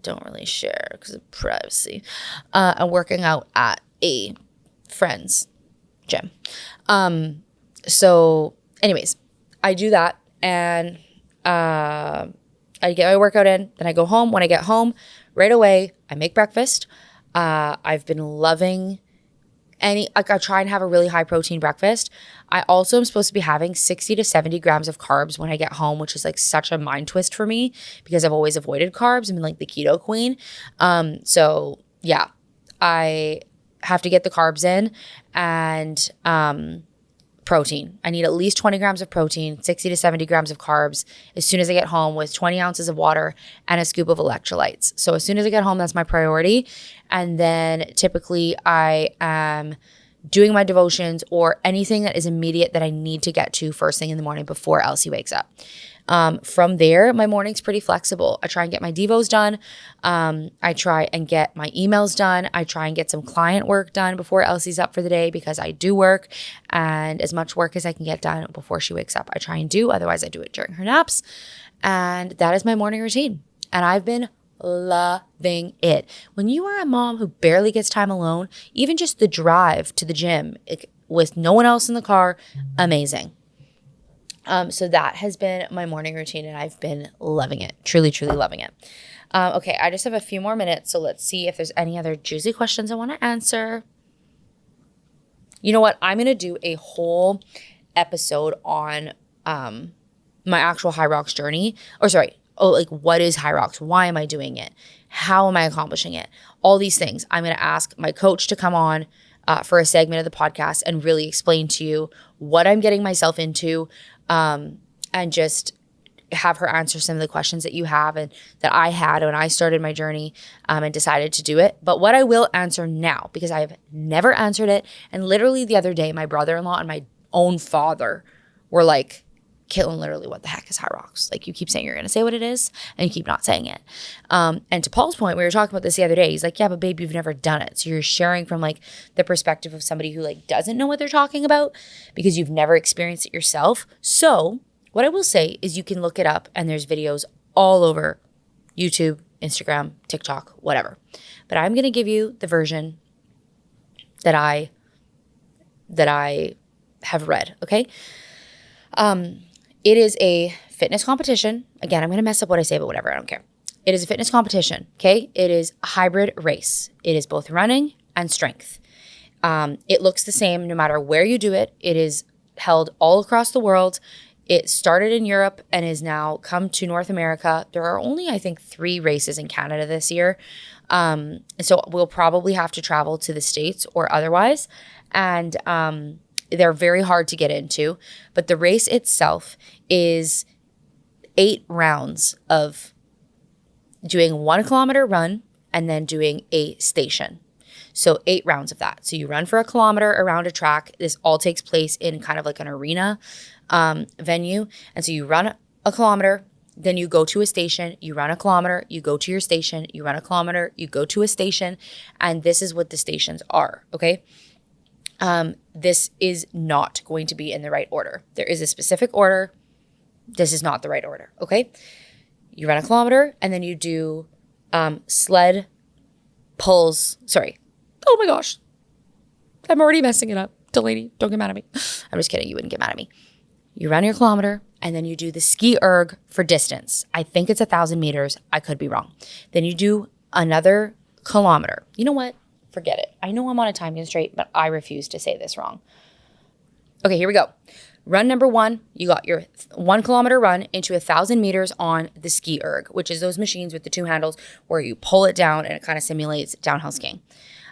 don't really share because of privacy. I'm working out at a friend's gym. So anyways, I do that and I get my workout in. Then I go home. When I get home, right away, I make breakfast. I've been loving I try and have a really high protein breakfast. I also am supposed to be having 60 to 70 grams of carbs when I get home, which is like such a mind twist for me because I've always avoided carbs. I'm like the keto queen. So yeah, I have to get the carbs in and, protein. I need at least 20 grams of protein, 60 to 70 grams of carbs as soon as I get home, with 20 ounces of water and a scoop of electrolytes. So as soon as I get home, that's my priority. And then typically I am doing my devotions or anything that is immediate that I need to get to first thing in the morning before Elsie wakes up. From there, my morning's pretty flexible. I try and get my devos done. I try and get my emails done. I try and get some client work done before Elsie's up for the day, because I do work, and as much work as I can get done before she wakes up, I try and do. Otherwise, I do it during her naps. And that is my morning routine. And I've been loving it. When you are a mom who barely gets time alone, even just the drive to the gym with no one else in the car, amazing. So that has been my morning routine, and I've been loving it. Truly, truly loving it. Okay, I just have a few more minutes, so let's see if there's any other juicy questions I want to answer. You know what? I'm going to do a whole episode on my actual Hyrox journey. What is Hyrox? Why am I doing it? How am I accomplishing it? All these things. I'm going to ask my coach to come on for a segment of the podcast and really explain to you what I'm getting myself into, and just have her answer some of the questions that you have and that I had when I started my journey and decided to do it. But what I will answer now, because I have never answered it, and literally the other day, my brother-in-law and my own father were like, Caitlin, literally, what the heck is Hyrox? Like, you keep saying you're going to say what it is, and you keep not saying it. And to Paul's point, we were talking about this the other day. He's like, yeah, but babe, you've never done it. So you're sharing from like the perspective of somebody who like doesn't know what they're talking about because you've never experienced it yourself. So what I will say is you can look it up, and there's videos all over YouTube, Instagram, TikTok, whatever. But I'm going to give you the version that I have read, okay? It is a fitness competition. Again, I'm going to mess up what I say, but whatever, I don't care. It is a fitness competition, okay? It is a hybrid race. It is both running and strength. It looks the same no matter where you do it. It is held all across the world. It started in Europe and is now come to North America. There are only, I think, 3 races in Canada this year. So we'll probably have to travel to the States or otherwise. And they're very hard to get into, but the race itself is 8 rounds of doing 1 kilometer run and then doing a station. So 8 rounds of that. So you run for 1 kilometer around a track. This all takes place in kind of like an arena venue. And so you run 1 kilometer, then you go to a station, you run 1 kilometer, you go to your station, you run 1 kilometer, you go to a station. And this is what the stations are, okay? This is not going to be in the right order. There is a specific order. This is not the right order, okay? You run 1 kilometer, and then you do sled pulls. Sorry. Oh my gosh. I'm already messing it up. Delaney, don't get mad at me. I'm just kidding. You wouldn't get mad at me. You run your kilometer, and then you do the ski erg for distance. I think it's 1,000 meters. I could be wrong. Then you do another kilometer. You know what? Forget it. I know I'm on a time constraint, but I refuse to say this wrong. Okay, here we go. Run number 1, you got your 1 kilometer run into 1,000 meters on the ski erg, which is those machines with the 2 handles where you pull it down and it kind of simulates downhill skiing.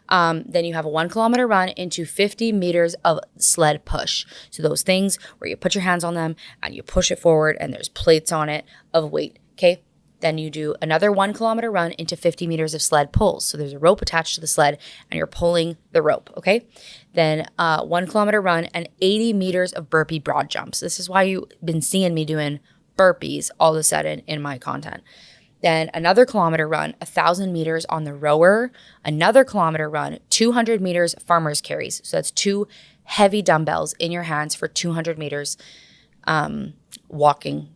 Then you have a 1 kilometer run into 50 meters of sled push. So those things where you put your hands on them and you push it forward and there's plates on it of weight, okay? Then you do another 1 kilometer run into 50 meters of sled pulls. So there's a rope attached to the sled and you're pulling the rope, okay? Then 1 kilometer run and 80 meters of burpee broad jumps. This is why you've been seeing me doing burpees all of a sudden in my content. Then another kilometer run, 1,000 meters on the rower. Another kilometer run, 200 meters farmer's carries. So that's 2 heavy dumbbells in your hands for 200 meters walking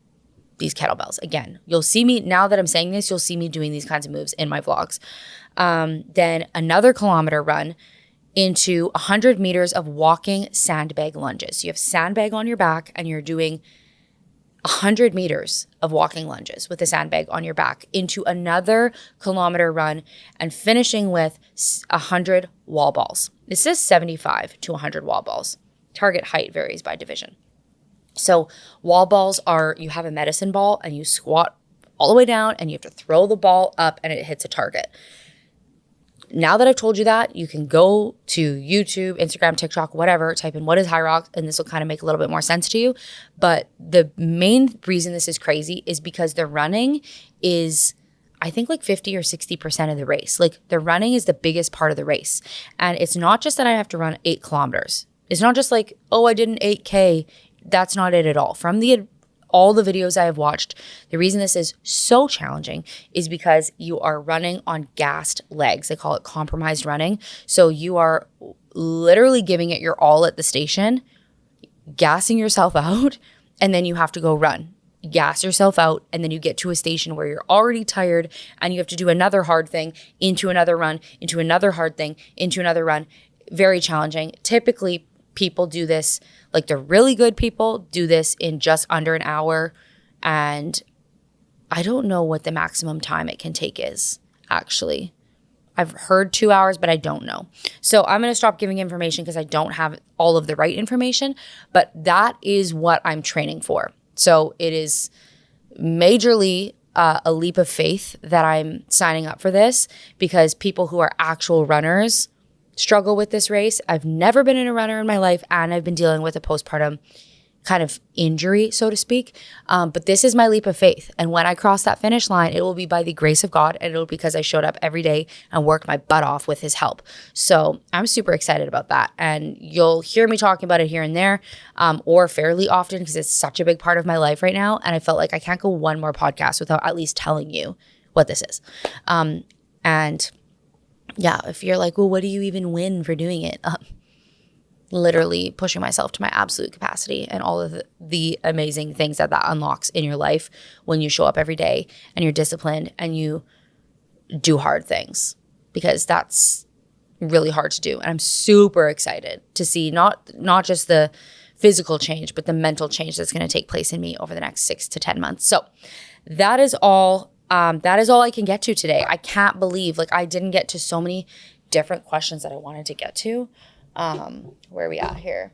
these kettlebells. Again, you'll see me, now that I'm saying this, you'll see me doing these kinds of moves in my vlogs. Then another kilometer run into 100 meters of walking sandbag lunges. So you have sandbag on your back and you're doing 100 meters of walking lunges with a sandbag on your back into another kilometer run and finishing with 100 wall balls. This says 75 to 100 wall balls. Target height varies by division. So wall balls are, you have a medicine ball and you squat all the way down and you have to throw the ball up and it hits a target. now that I've told you that, you can go to YouTube, Instagram, TikTok, whatever, type in what is Hyrox, and this will kind of make a little bit more sense to you. But the main reason this is crazy is because the running is, I think, like 50 or 60% of the race. Like the running is the biggest part of the race. And it's not just that I have to run 8 kilometers. It's not just like, oh, I did an 8K. That's not it at all. From all the videos I have watched, the reason this is so challenging is because you are running on gassed legs. They call it compromised running. So you are literally giving it your all at the station, gassing yourself out, and then you have to go run. Gas yourself out, and then you get to a station where you're already tired and you have to do another hard thing into another run, into another hard thing, into another run. Very challenging. Typically, people do this, like the really good people do this in just under an hour. And I don't know what the maximum time it can take is, actually. I've heard 2 hours, but I don't know. So I'm going to stop giving information because I don't have all of the right information. But that is what I'm training for. So it is majorly a leap of faith that I'm signing up for this, because people who are actual runners struggle with this race. I've never been in a runner in my life, and I've been dealing with a postpartum kind of injury, so to speak. But this is my leap of faith. And when I cross that finish line, it will be by the grace of God, and it'll be because I showed up every day and worked my butt off with his help. So I'm super excited about that. And you'll hear me talking about it here and there, or fairly often, because it's such a big part of my life right now. And I felt like I can't go one more podcast without at least telling you what this is. And yeah, if you're like, well, what do you even win for doing it? Literally pushing myself to my absolute capacity and all of the amazing things that unlocks in your life when you show up every day and you're disciplined and you do hard things, because that's really hard to do. And I'm super excited to see not just the physical change, but the mental change that's going to take place in me over the next 6 to 10 months. So that is all. That is all I can get to today. I can't believe, like, I didn't get to so many different questions that I wanted to get to. Where are we at here?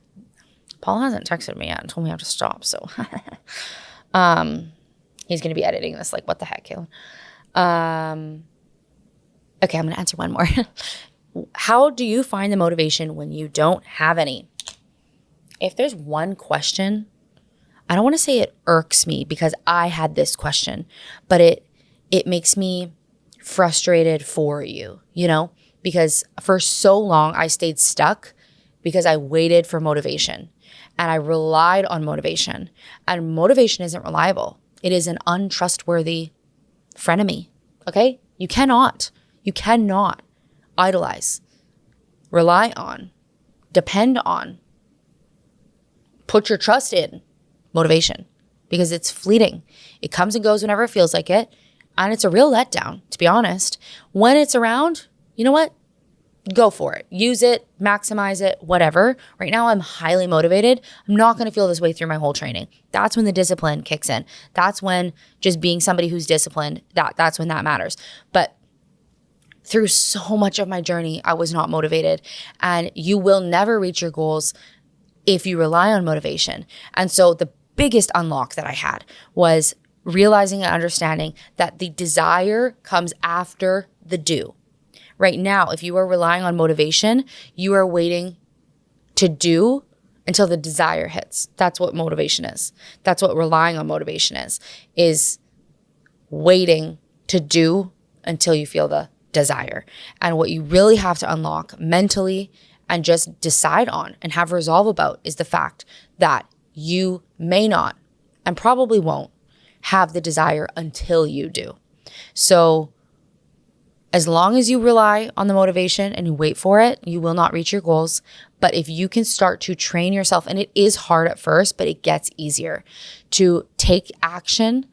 Paul hasn't texted me yet and told me I have to stop. So he's going to be editing this. Like, what the heck, Kaylin? Okay, I'm going to answer one more. How do you find the motivation when you don't have any? If there's one question, I don't want to say it irks me, because I had this question, but it makes me frustrated for you, because for so long I stayed stuck because I waited for motivation and I relied on motivation, and motivation isn't reliable. It is an untrustworthy frenemy. Okay. You cannot idolize, rely on, depend on, put your trust in motivation, because it's fleeting. It comes and goes whenever it feels like it. And it's a real letdown, to be honest. When it's around, you know what? Go for it. Use it, maximize it, whatever. Right now, I'm highly motivated. I'm not going to feel this way through my whole training. That's when the discipline kicks in. That's when just being somebody who's disciplined, that's when that matters. But through so much of my journey, I was not motivated. And you will never reach your goals if you rely on motivation. And so the biggest unlock that I had was realizing and understanding that the desire comes after the do. Right now, if you are relying on motivation, you are waiting to do until the desire hits. That's what motivation is. That's what relying on motivation is waiting to do until you feel the desire. And what you really have to unlock mentally and just decide on and have resolve about is the fact that you may not, and probably won't, have the desire until you do. So as long as you rely on the motivation and you wait for it, you will not reach your goals. But if you can start to train yourself, and it is hard at first, but it gets easier, to take action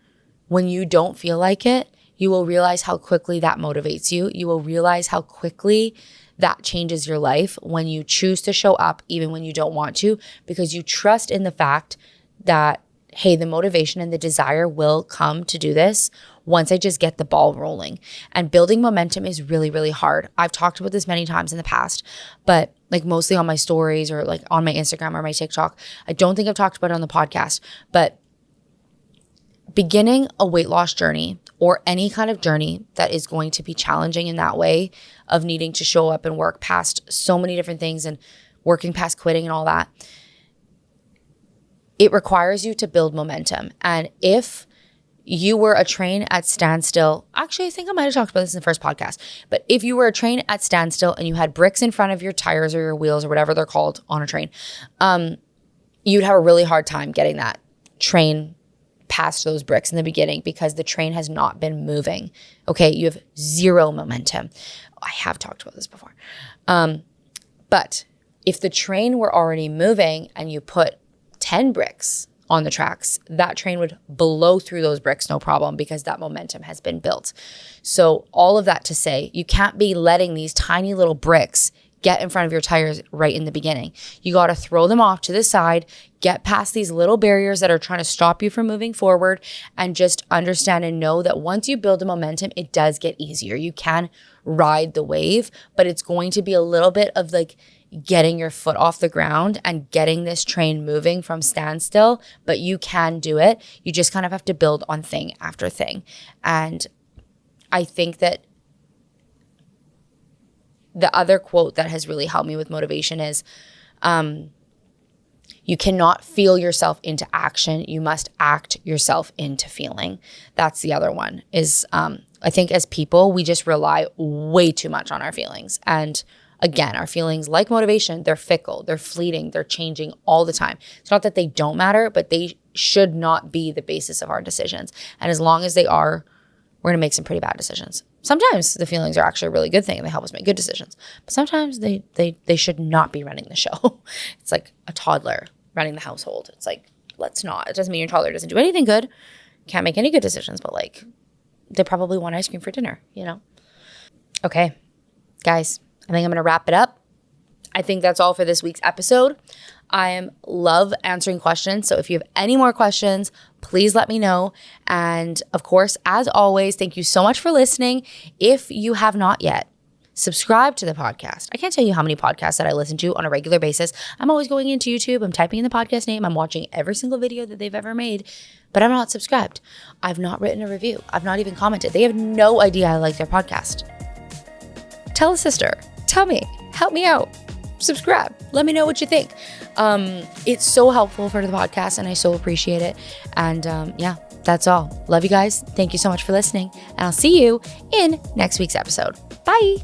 when you don't feel like it, you will realize how quickly that motivates you. You will realize how quickly that changes your life when you choose to show up even when you don't want to, because you trust in the fact that, hey, the motivation and the desire will come to do this once I just get the ball rolling. And building momentum is really, really hard. I've talked about this many times in the past, but like mostly on my stories or like on my Instagram or my TikTok. I don't think I've talked about it on the podcast, but beginning a weight loss journey or any kind of journey that is going to be challenging in that way of needing to show up and work past so many different things and working past quitting and all that, it requires you to build momentum. And if you were a train at standstill, actually, I think I might have talked about this in the first podcast, but if you were a train at standstill and you had bricks in front of your tires or your wheels or whatever they're called on a train, you'd have a really hard time getting that train past those bricks in the beginning because the train has not been moving. Okay, you have zero momentum. I have talked about this before. But if the train were already moving and you put 10 bricks on the tracks, that train would blow through those bricks, no problem, because that momentum has been built. So all of that to say, you can't be letting these tiny little bricks get in front of your tires right in the beginning. You got to throw them off to the side, get past these little barriers that are trying to stop you from moving forward, and just understand and know that once you build a momentum, it does get easier. You can ride the wave, but it's going to be a little bit of like getting your foot off the ground and getting this train moving from standstill, but you can do it. You just kind of have to build on thing after thing. And I think that the other quote that has really helped me with motivation is, you cannot feel yourself into action. You must act yourself into feeling. That's the other one is, I think as people, we just rely way too much on our feelings. And again, our feelings, like motivation, they're fickle, they're fleeting, they're changing all the time. It's not that they don't matter, but they should not be the basis of our decisions. And as long as they are, we're going to make some pretty bad decisions. Sometimes the feelings are actually a really good thing and they help us make good decisions. But sometimes they should not be running the show. It's like a toddler running the household. It's like, let's not. It doesn't mean your toddler doesn't do anything good. Can't make any good decisions, but like they probably want ice cream for dinner, you know? Okay, guys, I think I'm going to wrap it up. I think that's all for this week's episode. I love answering questions. So if you have any more questions, please let me know. And of course, as always, thank you so much for listening. If you have not yet, subscribe to the podcast. I can't tell you how many podcasts that I listen to on a regular basis. I'm always going into YouTube. I'm typing in the podcast name. I'm watching every single video that they've ever made, but I'm not subscribed. I've not written a review. I've not even commented. They have no idea I like their podcast. Tell a sister. Tell me. Help me out. Subscribe. Let me know what you think. It's so helpful for the podcast and I so appreciate it. And yeah, that's all. Love you guys. Thank you so much for listening. And I'll see you in next week's episode. Bye.